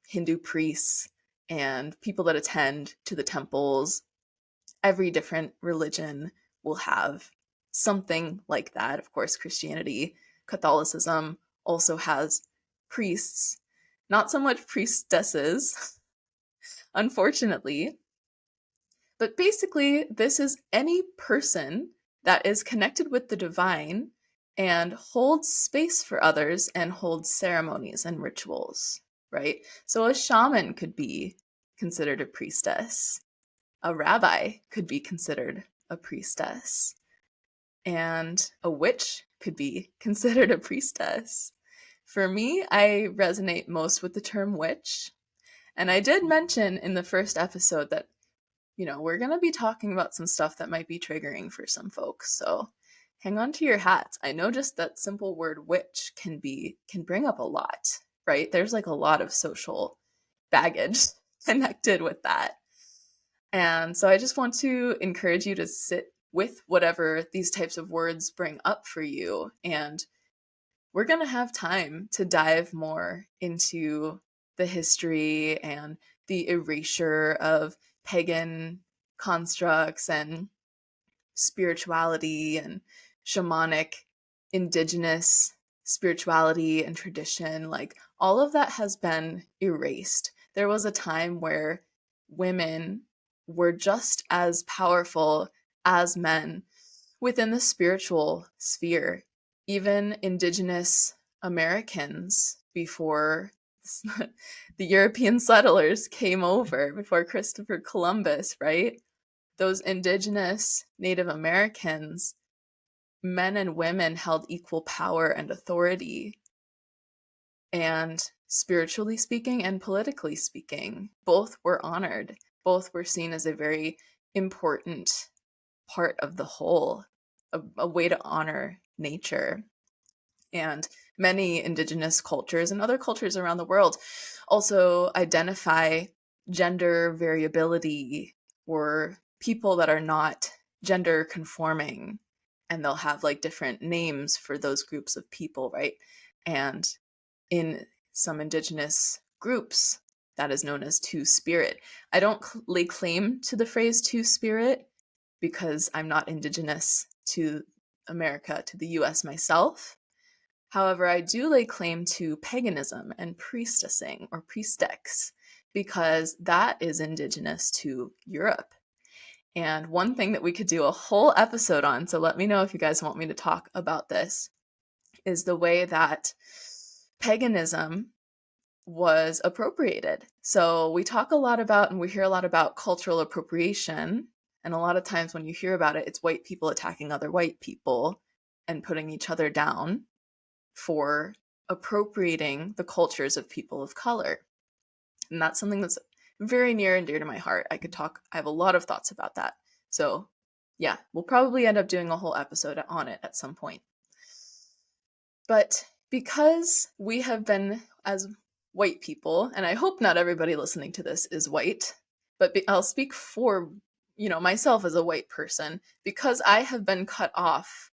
Hindu priests and people that attend to the temples. Every different religion will have something like that. Of course, Christianity, Catholicism also has priests, not so much priestesses, unfortunately. But basically, this is any person that is connected with the divine and holds space for others and holds ceremonies and rituals, right? So a shaman could be considered a priestess. A rabbi could be considered a priestess. And a witch could be considered a priestess. For me, I resonate most with the term witch. And I did mention in the first episode that we're going to be talking about some stuff that might be triggering for some folks. So hang on to your hats. I know just that simple word witch can bring up a lot, right? There's like a lot of social baggage connected with that. And so I just want to encourage you to sit with whatever these types of words bring up for you. And we're going to have time to dive more into the history and the erasure of pagan constructs and spirituality and shamanic indigenous spirituality and tradition. Like all of that has been erased. There was a time where women were just as powerful as men within the spiritual sphere. Even indigenous Americans before the European settlers came over, before Christopher Columbus, right? Those indigenous Native Americans, men and women held equal power and authority. And spiritually speaking and politically speaking, both were honored. Both were seen as a very important part of the whole, a way to honor nature. And many indigenous cultures and other cultures around the world also identify gender variability or people that are not gender conforming. And they'll have like different names for those groups of people, right? And in some indigenous groups, that is known as two-spirit. I don't lay claim to the phrase two-spirit because I'm not indigenous to America, to the US myself. However, I do lay claim to paganism and priestessing or priestexx because that is indigenous to Europe. And one thing that we could do a whole episode on, so let me know if you guys want me to talk about this, is the way that paganism was appropriated. So we talk a lot about and we hear a lot about cultural appropriation. And a lot of times when you hear about it, it's white people attacking other white people and putting each other down for appropriating the cultures of people of color. And that's something that's very near and dear to my heart. I have a lot of thoughts about that. So yeah, we'll probably end up doing a whole episode on it at some point. But because we have been, as white people, and I hope not everybody listening to this is white, but I'll speak for, myself as a white person, because I have been cut off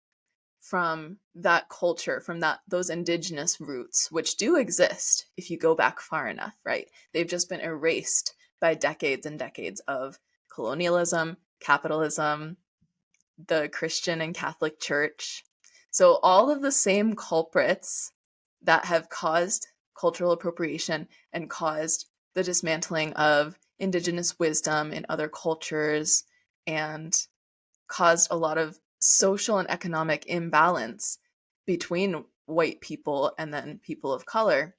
from that culture, from those indigenous roots, which do exist if you go back far enough, right? They've just been erased by decades and decades of colonialism, capitalism, the Christian and Catholic Church. So all of the same culprits that have caused cultural appropriation and caused the dismantling of indigenous wisdom in other cultures and caused a lot of social and economic imbalance between white people and then people of color.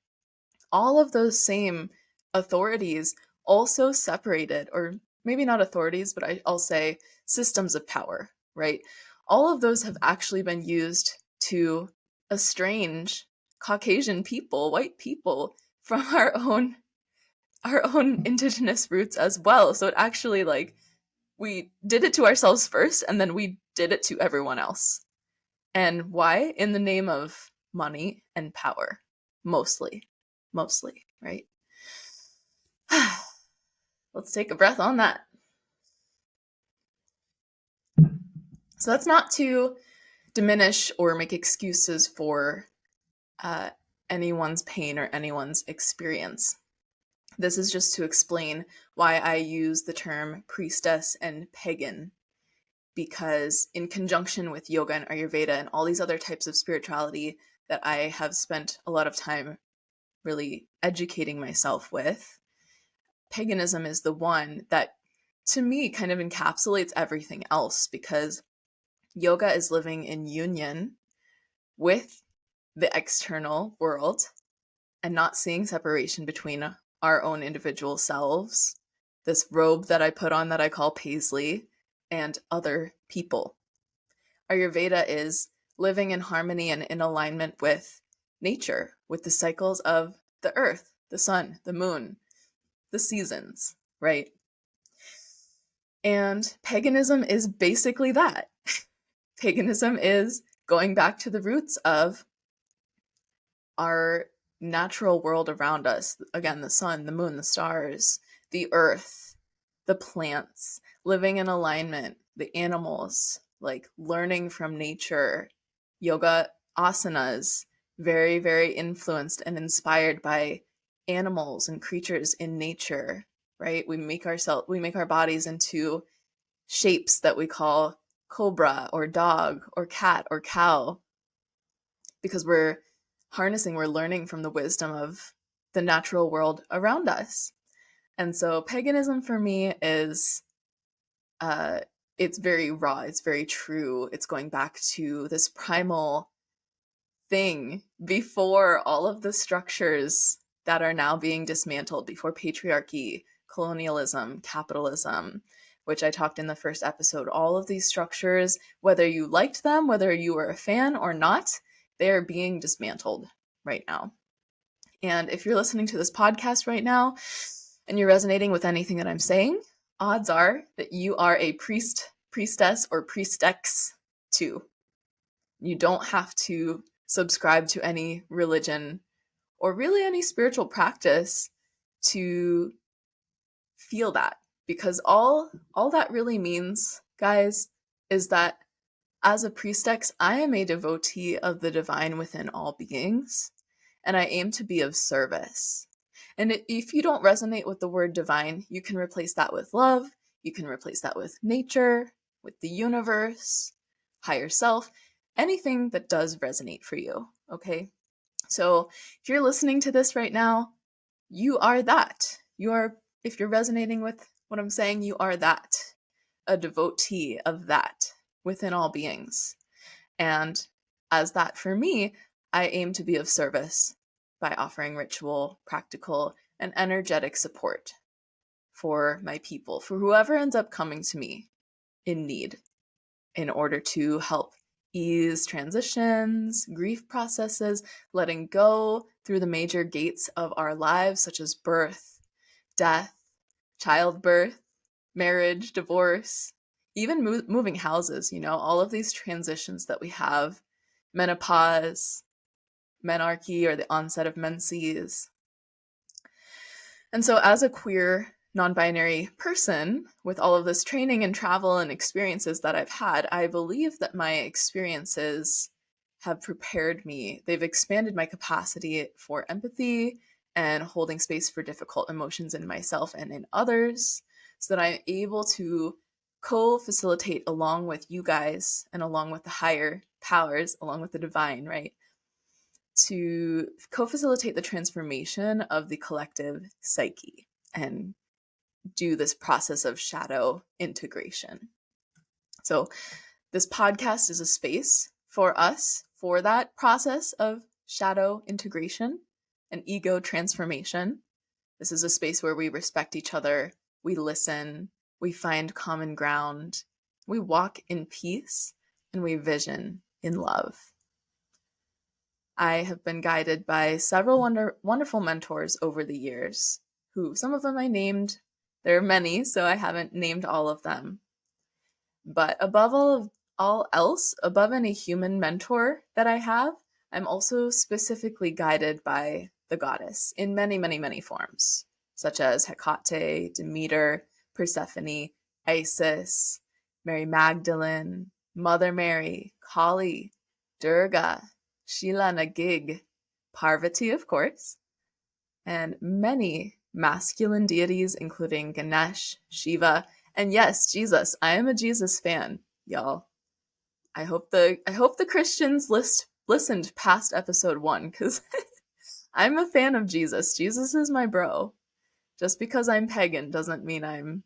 All of those same authorities also separated, or maybe not authorities, but I'll say systems of power, right? All of those have actually been used to estrange Caucasian people, white people, from our own indigenous roots as well. So it actually, like, we did it to ourselves first, and then we did it to everyone else. And why? In the name of money and power, mostly, right? Let's take a breath on that. So that's not to diminish or make excuses for anyone's pain or anyone's experience. This is just to explain why I use the term priestess and pagan, because in conjunction with yoga and Ayurveda and all these other types of spirituality that I have spent a lot of time really educating myself with, paganism is the one that, to me, kind of encapsulates everything else, because yoga is living in union with the external world and not seeing separation between our own individual selves, this robe that I put on that I call paisley, and other people. Ayurveda is living in harmony and in alignment with nature, with the cycles of the earth, the sun, the moon, the seasons, right? And paganism is basically that. Paganism is going back to the roots of our natural world around us. Again, the sun, the moon, the stars, the earth, the plants, living in alignment, the animals, like learning from nature. Yoga asanas, very, very influenced and inspired by animals and creatures in nature, right? We make our bodies into shapes that we call cobra or dog or cat or cow, because we're learning from the wisdom of the natural world around us. And so paganism for me is, it's very raw, it's very true. It's going back to this primal thing before all of the structures that are now being dismantled, before patriarchy, colonialism, capitalism, which I talked in the first episode. All of these structures, whether you liked them, whether you were a fan or not, they are being dismantled right now. And if you're listening to this podcast right now and you're resonating with anything that I'm saying, odds are that you are a priest, priestess, or priestexx too. You don't have to subscribe to any religion or really any spiritual practice to feel that, because all that really means, guys, is that as a priestexx, I am a devotee of the divine within all beings, and I aim to be of service. And if you don't resonate with the word divine, you can replace that with love, you can replace that with nature, with the universe, higher self, anything that does resonate for you, okay? So if you're listening to this right now, you are that. If you're resonating with what I'm saying, you are that, a devotee of that within all beings. And as that, for me, I aim to be of service by offering ritual, practical, and energetic support for my people, for whoever ends up coming to me in need, in order to help ease transitions, grief processes, letting go through the major gates of our lives, such as birth, death, childbirth, marriage, divorce, even moving houses, all of these transitions that we have, menopause, menarche, or the onset of menses. And so as a queer non-binary person, with all of this training and travel and experiences that I've had, I believe that my experiences have prepared me. They've expanded my capacity for empathy and holding space for difficult emotions in myself and in others, so that I'm able to co-facilitate along with you guys and along with the higher powers, along with the divine, right? To co-facilitate the transformation of the collective psyche and do this process of shadow integration. So this podcast is a space for us for that process of shadow integration and ego transformation. This is a space where we respect each other, we listen, we find common ground, we walk in peace, and we vision in love. I have been guided by several wonderful mentors over the years, who some of them I named. There are many, so I haven't named all of them. But above all else, above any human mentor that I have, I'm also specifically guided by the goddess in many, many, many forms, such as Hecate, Demeter, Persephone, Isis, Mary Magdalene, Mother Mary, Kali, Durga, Sheila Nagig, Parvati, of course, and many masculine deities, including Ganesh, Shiva, and yes, Jesus. I am a Jesus fan, y'all. I hope the Christians listened past episode 1 because I'm a fan of Jesus. Jesus is my bro. Just because I'm pagan doesn't mean I'm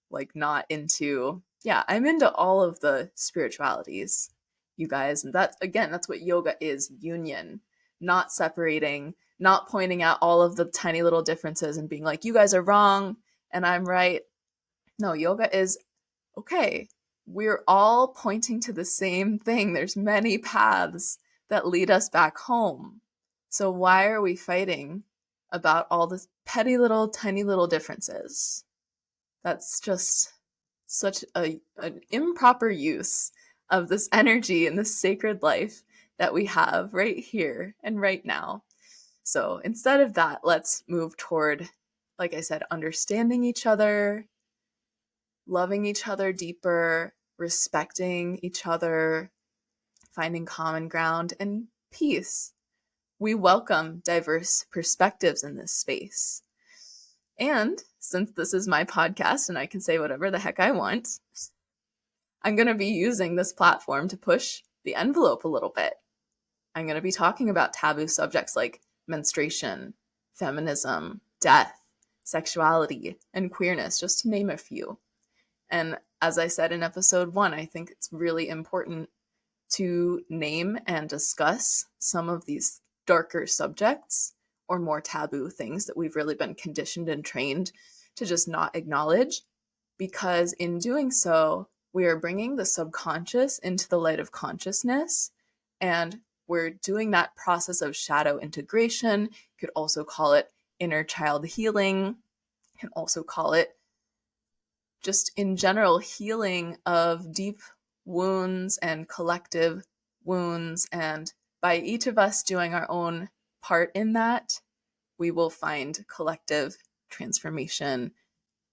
like not into, yeah, I'm into all of the spiritualities, you guys. And that's, again, that's what yoga is: union, not separating, not pointing out all of the tiny little differences and being like, you guys are wrong and I'm right. No, yoga is, okay, we're all pointing to the same thing. There's many paths that lead us back home. So why are we fighting about all the petty little tiny little differences? That's just such an improper use of this energy and this sacred life that we have right here and right now. So instead of that, let's move toward, like I said, understanding each other, loving each other deeper, respecting each other, finding common ground, and peace. We welcome diverse perspectives in this space. And since this is my podcast and I can say whatever the heck I want, I'm going to be using this platform to push the envelope a little bit. I'm going to be talking about taboo subjects like menstruation, feminism, death, sexuality, and queerness, just to name a few. And as I said in episode 1, I think it's really important to name and discuss some of these darker subjects or more taboo things that we've really been conditioned and trained to just not acknowledge, because in doing so, we are bringing the subconscious into the light of consciousness, and we're doing that process of shadow integration. You could also call it inner child healing. You can also call it just in general healing of deep wounds and collective wounds. And by each of us doing our own part in that, we will find collective transformation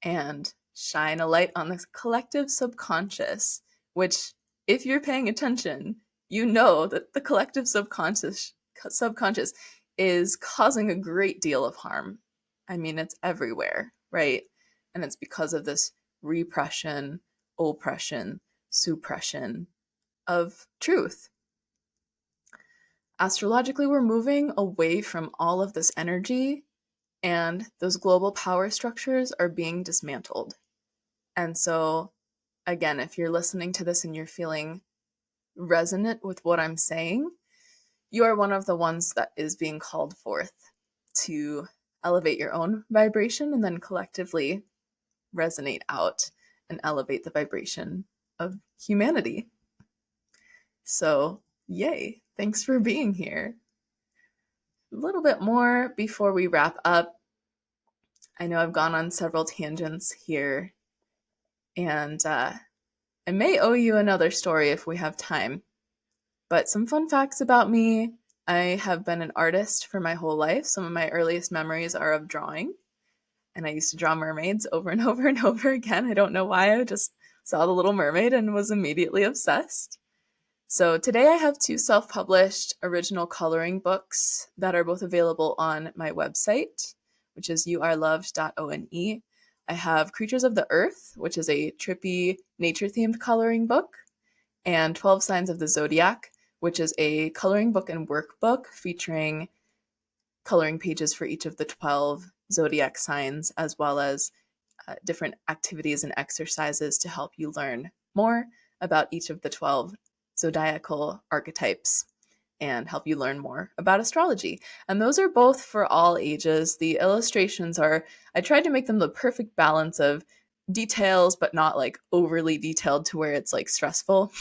and shine a light on the collective subconscious, which, if you're paying attention, you know that the collective subconscious is causing a great deal of harm. I mean, it's everywhere, right? And it's because of this repression, oppression, suppression of truth. Astrologically, we're moving away from all of this energy, and those global power structures are being dismantled. And so, again, if you're listening to this and you're feeling resonant with what I'm saying, you are one of the ones that is being called forth to elevate your own vibration and then collectively resonate out and elevate the vibration of humanity. So, yay. Thanks for being here. A little bit more before we wrap up. I know I've gone on several tangents here, and I may owe you another story if we have time. But some fun facts about me: I have been an artist for my whole life. Some of my earliest memories are of drawing, and I used to draw mermaids over and over and over again. I don't know why, I just saw The Little Mermaid and was immediately obsessed. So today I have 2 self-published original coloring books that are both available on my website, which is youareloved.one. I have Creatures of the Earth, which is a trippy nature-themed coloring book, and 12 Signs of the Zodiac, which is a coloring book and workbook featuring coloring pages for each of the 12 zodiac signs, as well as different activities and exercises to help you learn more about each of the 12 zodiacal archetypes and help you learn more about astrology. And those are both for all ages. The illustrations are, I tried to make them the perfect balance of details, but not like overly detailed to where it's like stressful.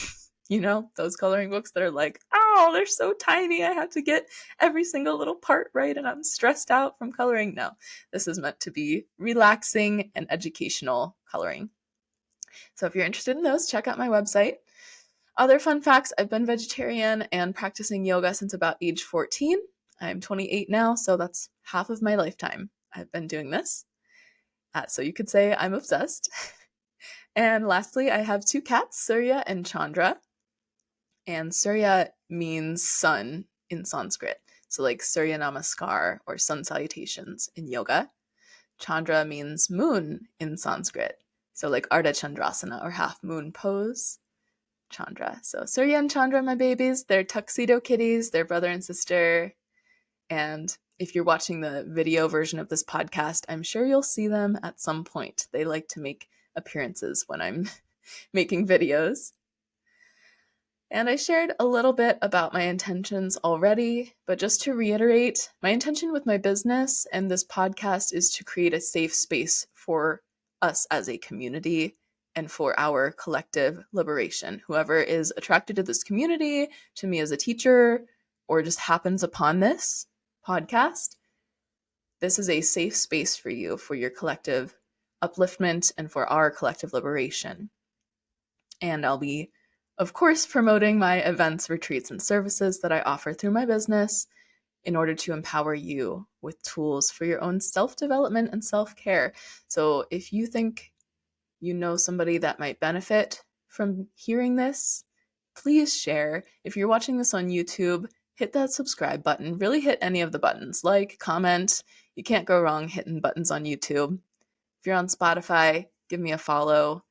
You know, those coloring books that are like, oh, they're so tiny. I have to get every single little part right and I'm stressed out from coloring. No, this is meant to be relaxing and educational coloring. So if you're interested in those, check out my website. Other fun facts, I've been vegetarian and practicing yoga since about age 14. I'm 28 now, so that's half of my lifetime I've been doing this. So you could say I'm obsessed. And lastly, I have 2 cats, Surya and Chandra. And Surya means sun in Sanskrit. So like Surya Namaskar or sun salutations in yoga. Chandra means moon in Sanskrit. So like Ardha Chandrasana or half moon pose. Chandra. So Surya and Chandra, my babies, they're tuxedo kitties. They're brother and sister. And if you're watching the video version of this podcast, I'm sure you'll see them at some point. They like to make appearances when I'm making videos. And I shared a little bit about my intentions already, but just to reiterate, my intention with my business and this podcast is to create a safe space for us as a community and for our collective liberation. Whoever is attracted to this community, to me as a teacher, or just happens upon this podcast, this is a safe space for you, for your collective upliftment and for our collective liberation. And I'll be, of course, promoting my events, retreats, and services that I offer through my business in order to empower you with tools for your own self-development and self-care. So if you think you know somebody that might benefit from hearing this, please share. If you're watching this on YouTube, hit that subscribe button. Really hit any of the buttons. Like, comment. You can't go wrong hitting buttons on YouTube. If you're on Spotify, give me a follow.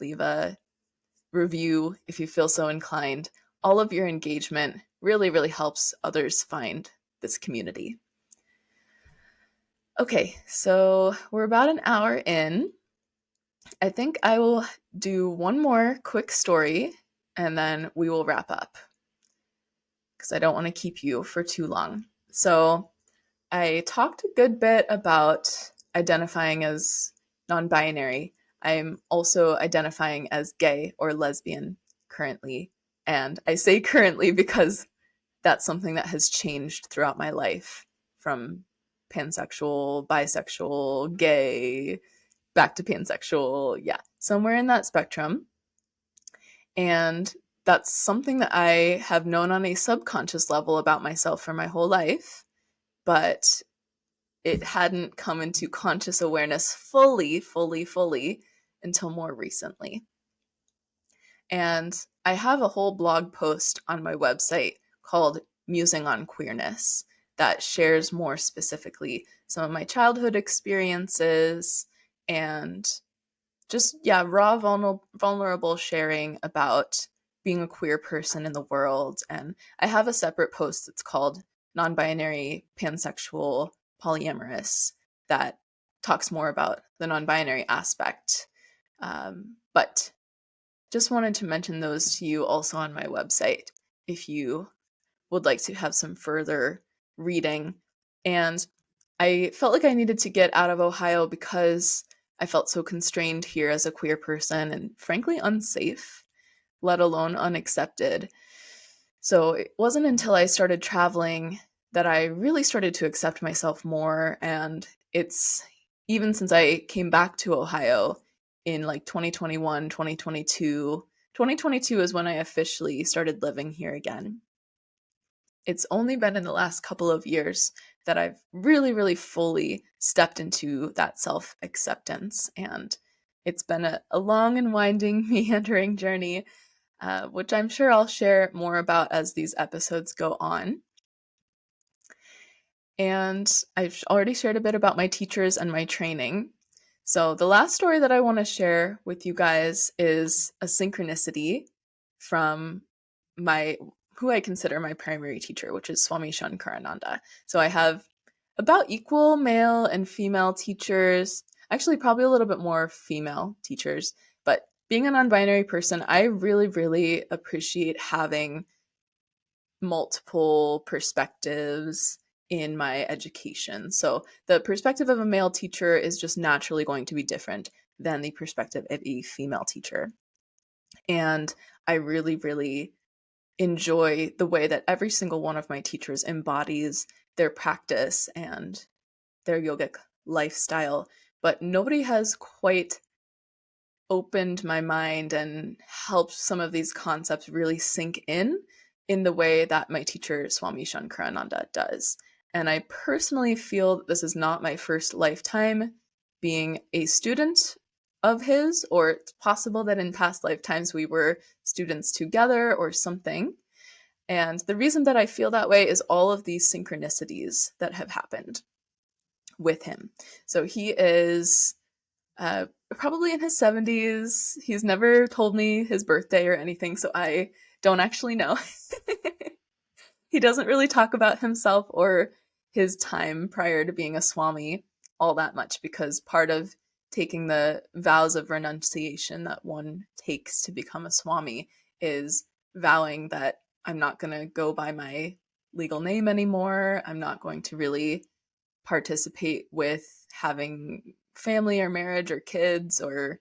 Leave a review if you feel so inclined. All of your engagement really, really helps others find this community. Okay, so we're about an hour in. I think I will do one more quick story and then we will wrap up because I don't want to keep you for too long. So I talked a good bit about identifying as non-binary. I'm also identifying as gay or lesbian currently. And I say currently because that's something that has changed throughout my life, from pansexual, bisexual, gay, back to pansexual. Yeah, somewhere in that spectrum. And that's something that I have known on a subconscious level about myself for my whole life, but it hadn't come into conscious awareness fully until more recently. And I have a whole blog post on my website called Musing on Queerness that shares more specifically some of my childhood experiences and just, raw, vulnerable sharing about being a queer person in the world. And I have a separate post that's called Non-Binary, Pansexual, Polyamorous that talks more about the non-binary aspect. But just wanted to mention those to you also on my website if you would like to have some further reading. And I felt like I needed to get out of Ohio because I felt so constrained here as a queer person and frankly unsafe, let alone unaccepted. So it wasn't until I started traveling that I really started to accept myself more. And it's even since I came back to Ohio in like 2021, 2022. 2022 is when I officially started living here again. It's only been in the last couple of years that I've really, really fully stepped into that self-acceptance. And it's been a long and winding, meandering journey, which I'm sure I'll share more about as these episodes go on. And I've already shared a bit about my teachers and my training. So the last story that I want to share with you guys is a synchronicity from who I consider my primary teacher, which is Swami Shankarananda. So I have about equal male and female teachers, actually probably a little bit more female teachers, but being a non-binary person, I really, really appreciate having multiple perspectives in my education. So the perspective of a male teacher is just naturally going to be different than the perspective of a female teacher. And I really, really enjoy the way that every single one of my teachers embodies their practice and their yogic lifestyle. But nobody has quite opened my mind and helped some of these concepts really sink in the way that my teacher Swami Shankarananda does. And I personally feel that this is not my first lifetime being a student of his, or it's possible that in past lifetimes we were students together or something. And the reason that I feel that way is all of these synchronicities that have happened with him. So he is probably in his 70s. He's never told me his birthday or anything, so I don't actually know. He doesn't really talk about himself or his time prior to being a Swami all that much, because part of taking the vows of renunciation that one takes to become a Swami is vowing that I'm not going to go by my legal name anymore. I'm not going to really participate with having family or marriage or kids or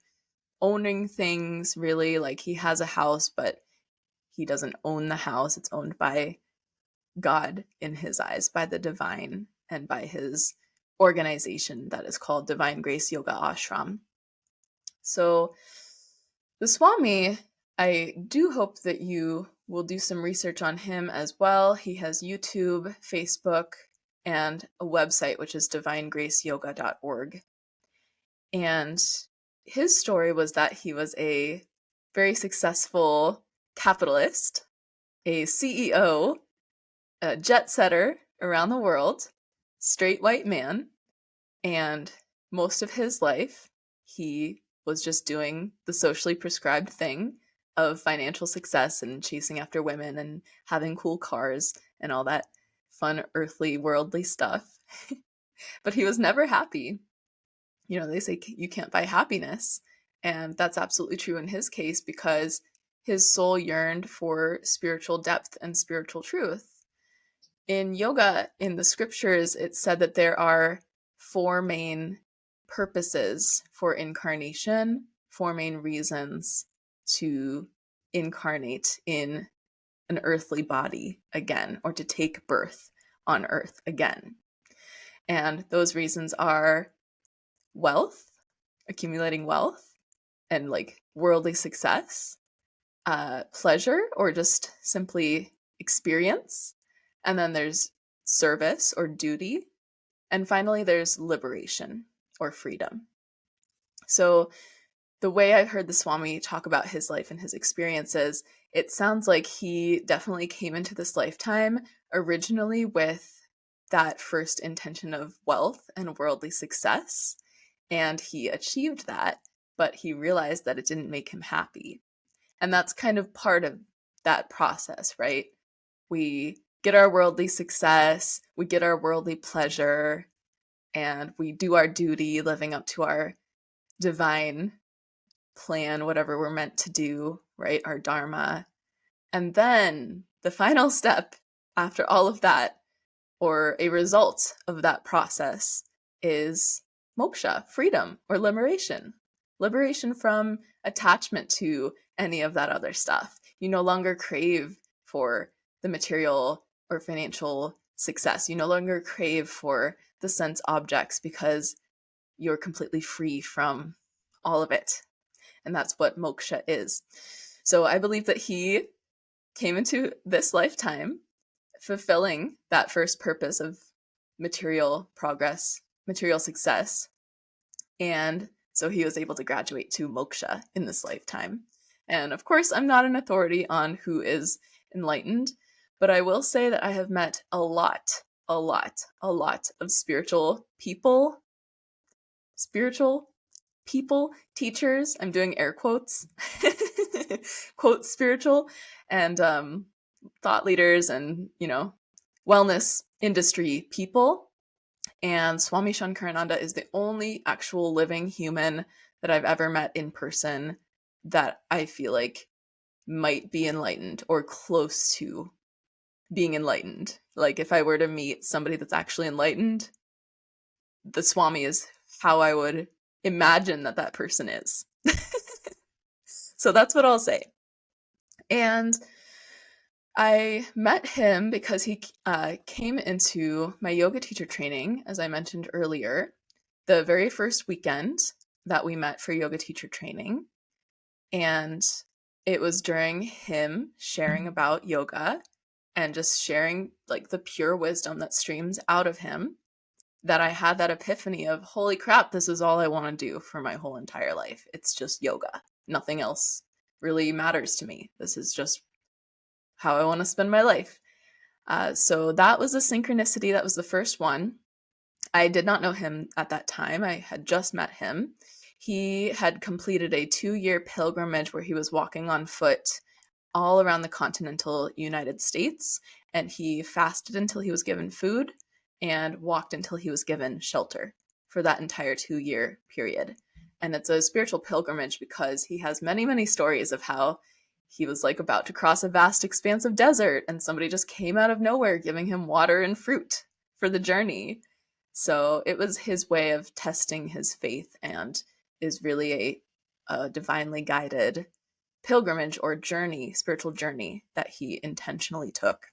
owning things, really. Like, he has a house, but he doesn't own the house. It's owned by God in his eyes, by the divine, and by his organization that is called Divine Grace Yoga Ashram. So the Swami, I do hope that you will do some research on him as well. He has YouTube, Facebook, and a website, which is divinegraceyoga.org. And his story was that he was a very successful capitalist, a CEO, a jet setter around the world, straight white man, and most of his life he was just doing the socially prescribed thing of financial success and chasing after women and having cool cars and all that fun, earthly, worldly stuff. But he was never happy. You know, they say you can't buy happiness. And that's absolutely true in his case, because his soul yearned for spiritual depth and spiritual truth. In yoga, in the scriptures, it said that there are 4 main purposes for incarnation, 4 main reasons to incarnate in an earthly body again, or to take birth on earth again. And those reasons are wealth, accumulating wealth, and like worldly success, pleasure, or just simply experience. And then there's service or duty. And finally, there's liberation or freedom. So the way I've heard the Swami talk about his life and his experiences, it sounds like he definitely came into this lifetime originally with that first intention of wealth and worldly success. And he achieved that, but he realized that it didn't make him happy. And that's kind of part of that process, right? We get our worldly success, we get our worldly pleasure, and we do our duty, living up to our divine plan, whatever we're meant to do, right? Our dharma. And then the final step after all of that, or a result of that process, is moksha, freedom, or liberation. Liberation from attachment to any of that other stuff. You no longer crave for the material or financial success. You no longer crave for the sense objects, because you're completely free from all of it. And that's what moksha is. So I believe that he came into this lifetime fulfilling that first purpose of material progress, material success. And so he was able to graduate to moksha in this lifetime. And of course, I'm not an authority on who is enlightened, but I will say that I have met a lot of spiritual people, teachers, I'm doing air quotes, quote spiritual, and thought leaders and, wellness industry people. And Swami Shankarananda is the only actual living human that I've ever met in person that I feel like might be enlightened or close to being enlightened. Like, if I were to meet somebody that's actually enlightened, the Swami is how I would imagine that person is. So that's what I'll say. And I met him because he came into my yoga teacher training, as I mentioned earlier, the very first weekend that we met for yoga teacher training. And it was during him sharing about yoga and just sharing like the pure wisdom that streams out of him that I had that epiphany of, holy crap, this is all I want to do for my whole entire life. It's just yoga. Nothing else really matters to me. This is just how I want to spend my life. So that was a synchronicity. That was the first one. I did not know him at that time. I had just met him. He had completed a 2-year pilgrimage where he was walking on foot all around the continental United States, and he fasted until he was given food and walked until he was given shelter for that entire 2-year period. And it's a spiritual pilgrimage because he has many, many stories of how he was like about to cross a vast expanse of desert and somebody just came out of nowhere giving him water and fruit for the journey. So it was his way of testing his faith and is really a divinely guided pilgrimage or journey, spiritual journey that he intentionally took.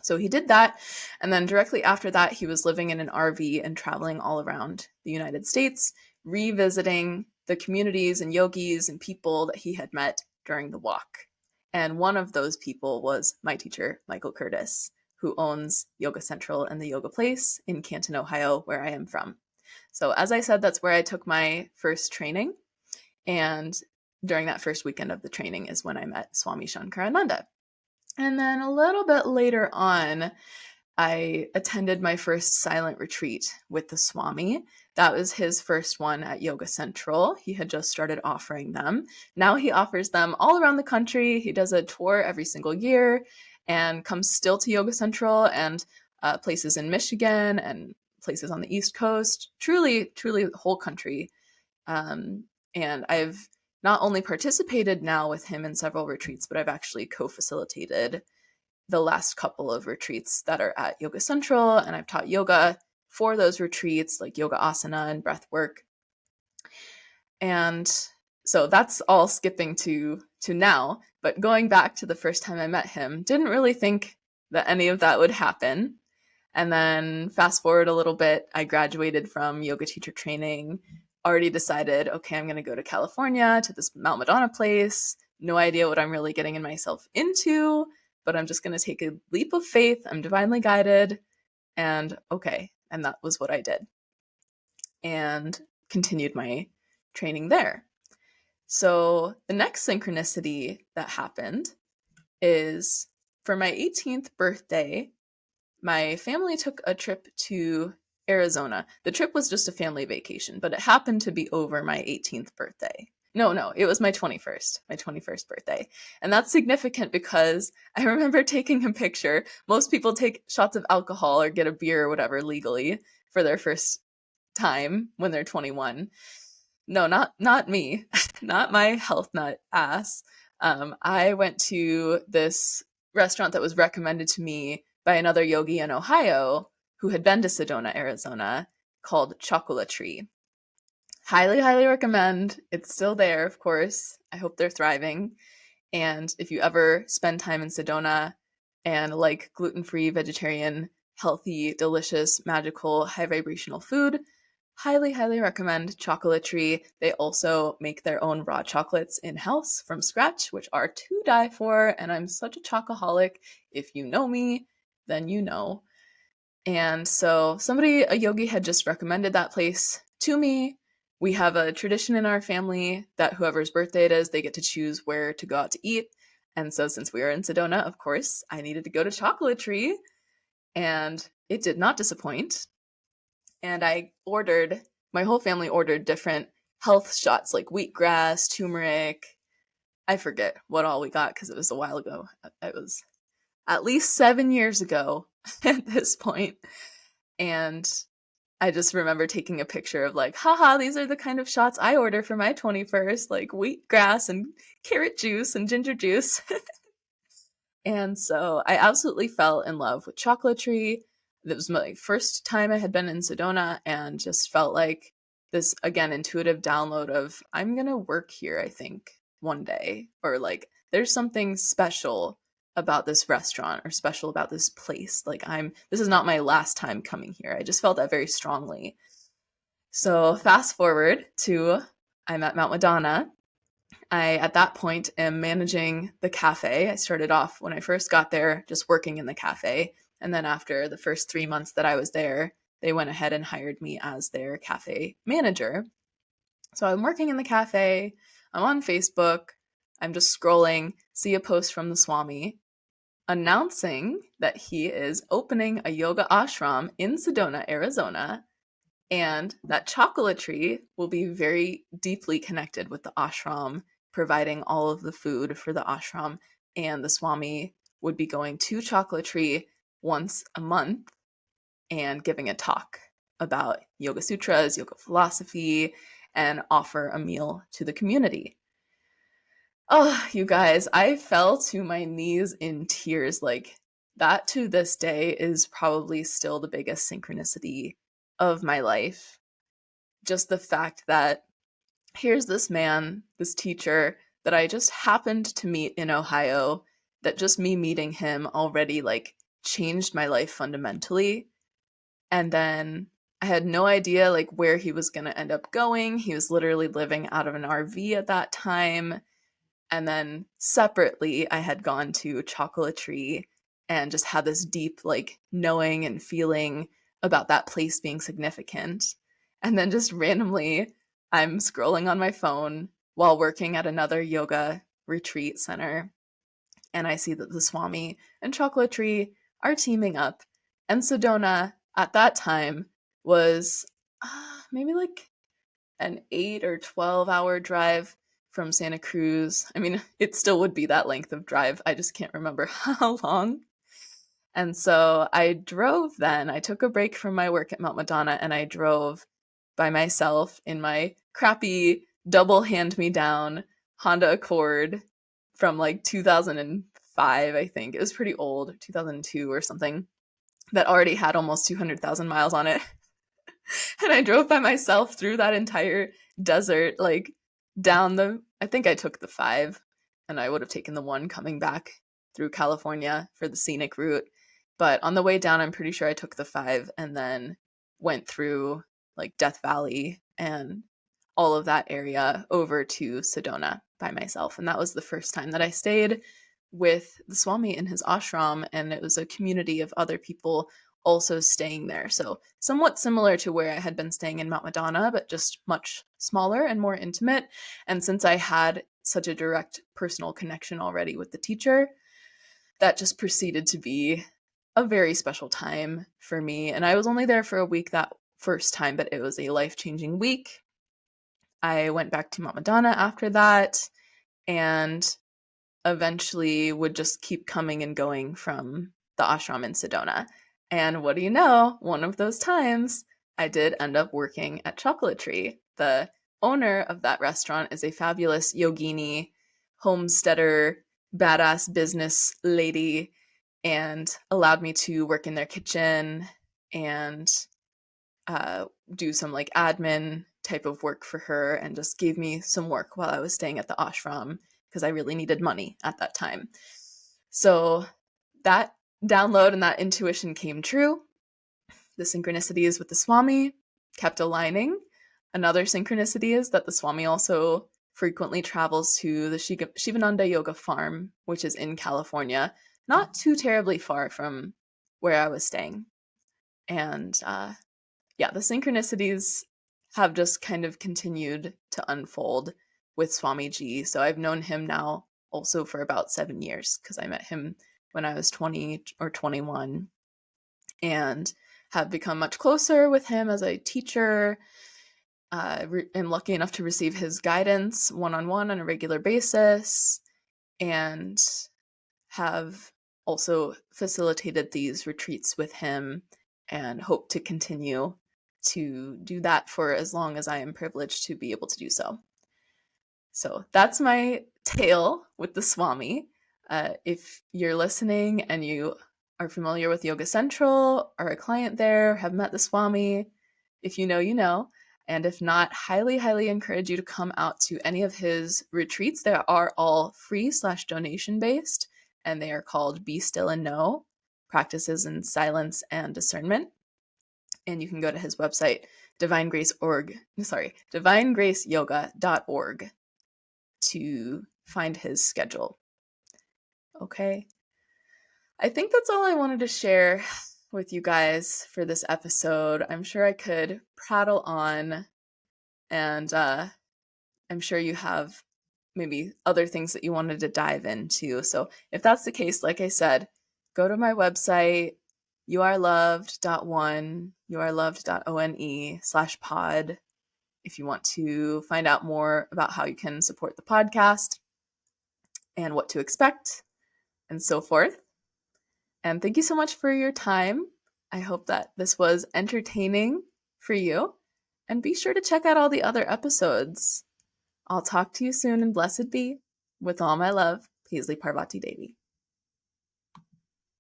So he did that. And then directly after that, he was living in an RV and traveling all around the United States, revisiting the communities and yogis and people that he had met during the walk. And one of those people was my teacher, Michael Curtis, who owns Yoga Central and the Yoga Place in Canton, Ohio, where I am from. So as I said, that's where I took my first training. And during that first weekend of the training is when I met Swami Shankarananda. And then a little bit later on, I attended my first silent retreat with the Swami. That was his first one at Yoga Central. He had just started offering them. Now he offers them all around the country. He does a tour every single year and comes still to Yoga Central and places in Michigan and places on the East Coast. Truly, truly the whole country. And I've not only participated now with him in several retreats, but I've actually co-facilitated the last couple of retreats that are at Yoga Central, and I've taught yoga for those retreats, like yoga asana and breath work. And so that's all skipping to now, but going back to the first time I met him, didn't really think that any of that would happen. And then fast forward a little bit, I graduated from yoga teacher training, already decided, okay, I'm going to go to California to this Mount Madonna place. No idea what I'm really getting myself into, but I'm just going to take a leap of faith. I'm divinely guided. And okay. And that was what I did. And continued my training there. So the next synchronicity that happened is for my 18th birthday, my family took a trip to Arizona. The trip was just a family vacation, but it happened to be over my 18th birthday. No, it was my 21st birthday. And that's significant because I remember taking a picture. Most people take shots of alcohol or get a beer or whatever legally for their first time when they're 21. No, not me. Not my health nut ass. I went to this restaurant that was recommended to me by another yogi in Ohio who had been to Sedona, Arizona, called Chocolatry. Highly, highly recommend. It's still there, of course. I hope they're thriving. And if you ever spend time in Sedona and like gluten-free, vegetarian, healthy, delicious, magical, high vibrational food, highly, highly recommend Chocolatry. They also make their own raw chocolates in-house from scratch, which are to die for. And I'm such a chocoholic. If you know me, then you know. And so a yogi had just recommended that place to me. We have a tradition in our family that whoever's birthday it is, they get to choose where to go out to eat. And so since we were in Sedona, of course, I needed to go to Chocolatry. And it did not disappoint. And my whole family ordered different health shots like wheatgrass, turmeric. I forget what all we got because it was a while ago. It was at least 7 years ago at this point. And I just remember taking a picture of like, haha, these are the kind of shots I order for my 21st, like wheatgrass and carrot juice and ginger juice. And so I absolutely fell in love with Chocolatry. It was my first time I had been in Sedona and just felt like this, again, intuitive download of I'm going to work here, I think, one day. Or like there's something special about this restaurant or special about this place. Like this is not my last time coming here. I just felt that very strongly. So fast forward to I'm at Mount Madonna. I, at that point, am managing the cafe. I started off when I first got there just working in the cafe. And then after the first 3 months that I was there, they went ahead and hired me as their cafe manager. So I'm working in the cafe. I'm on Facebook. I'm just scrolling, see a post from the Swami announcing that he is opening a yoga ashram in Sedona, Arizona, and that Chocolatry will be very deeply connected with the ashram, providing all of the food for the ashram. And the Swami would be going to Chocolatry once a month and giving a talk about Yoga Sutras, yoga philosophy, and offer a meal to the community. Oh, you guys, I fell to my knees in tears. Like, that to this day is probably still the biggest synchronicity of my life. Just the fact that here's this man, this teacher that I just happened to meet in Ohio, that just me meeting him already like changed my life fundamentally. And then I had no idea like where he was going to end up going. He was literally living out of an RV at that time. And then separately, I had gone to Chocolatry and just had this deep like knowing and feeling about that place being significant. And then just randomly, I'm scrolling on my phone while working at another yoga retreat center. And I see that the Swami and Chocolatry are teaming up. And Sedona at that time was maybe like an 8 or 12-hour drive from Santa Cruz. I mean, it still would be that length of drive. I just can't remember how long. And so I drove then. I took a break from my work at Mount Madonna and I drove by myself in my crappy double hand-me-down Honda Accord from like 2005, I think. It was pretty old, 2002 or something, that already had almost 200,000 miles on it. And I drove by myself through that entire desert, like I think I took the 5, and I would have taken the 1 coming back through California for the scenic route. But on the way down, I'm pretty sure I took the 5 and then went through like Death Valley and all of that area over to Sedona by myself. And that was the first time that I stayed with the Swami in his ashram, and it was a community of other people also staying there. So somewhat similar to where I had been staying in Mount Madonna, but just much smaller and more intimate. And since I had such a direct personal connection already with the teacher, that just proceeded to be a very special time for me. And I was only there for a week that first time, but it was a life-changing week. I went back to Mount Madonna after that and eventually would just keep coming and going from the ashram in Sedona. And what do you know? One of those times, I did end up working at Chocolatry. The owner of that restaurant is a fabulous yogini, homesteader, badass business lady, and allowed me to work in their kitchen and do some like admin type of work for her, and just gave me some work while I was staying at the ashram because I really needed money at that time. So that download and that intuition came true. The synchronicities with the Swami kept aligning. Another synchronicity is that the Swami also frequently travels to the Shivananda Yoga Farm, which is in California, not too terribly far from where I was staying. And the synchronicities have just kind of continued to unfold with Swamiji. So I've known him now also for about 7 years because I met him when I was 20 or 21 and have become much closer with him as a teacher. I'm lucky enough to receive his guidance one-on-one on a regular basis and have also facilitated these retreats with him and hope to continue to do that for as long as I am privileged to be able to do so. So that's my tale with the Swami. If you're listening and you are familiar with Yoga Central, are a client there, have met the Swami, if you know, you know. And if not, highly, highly encourage you to come out to any of his retreats. They are all free/donation based, and they are called Be Still and Know, Practices in Silence and Discernment. And you can go to his website, divinegraceyoga.org, to find his schedule. Okay. I think that's all I wanted to share with you guys for this episode. I'm sure I could prattle on, and I'm sure you have maybe other things that you wanted to dive into. So if that's the case, like I said, go to my website, yourloved.one/pod, if you want to find out more about how you can support the podcast and what to expect and so forth. And thank you so much for your time. I hope that this was entertaining for you. And be sure to check out all the other episodes. I'll talk to you soon, and blessed be. With all my love, Paisley Parvati Devi.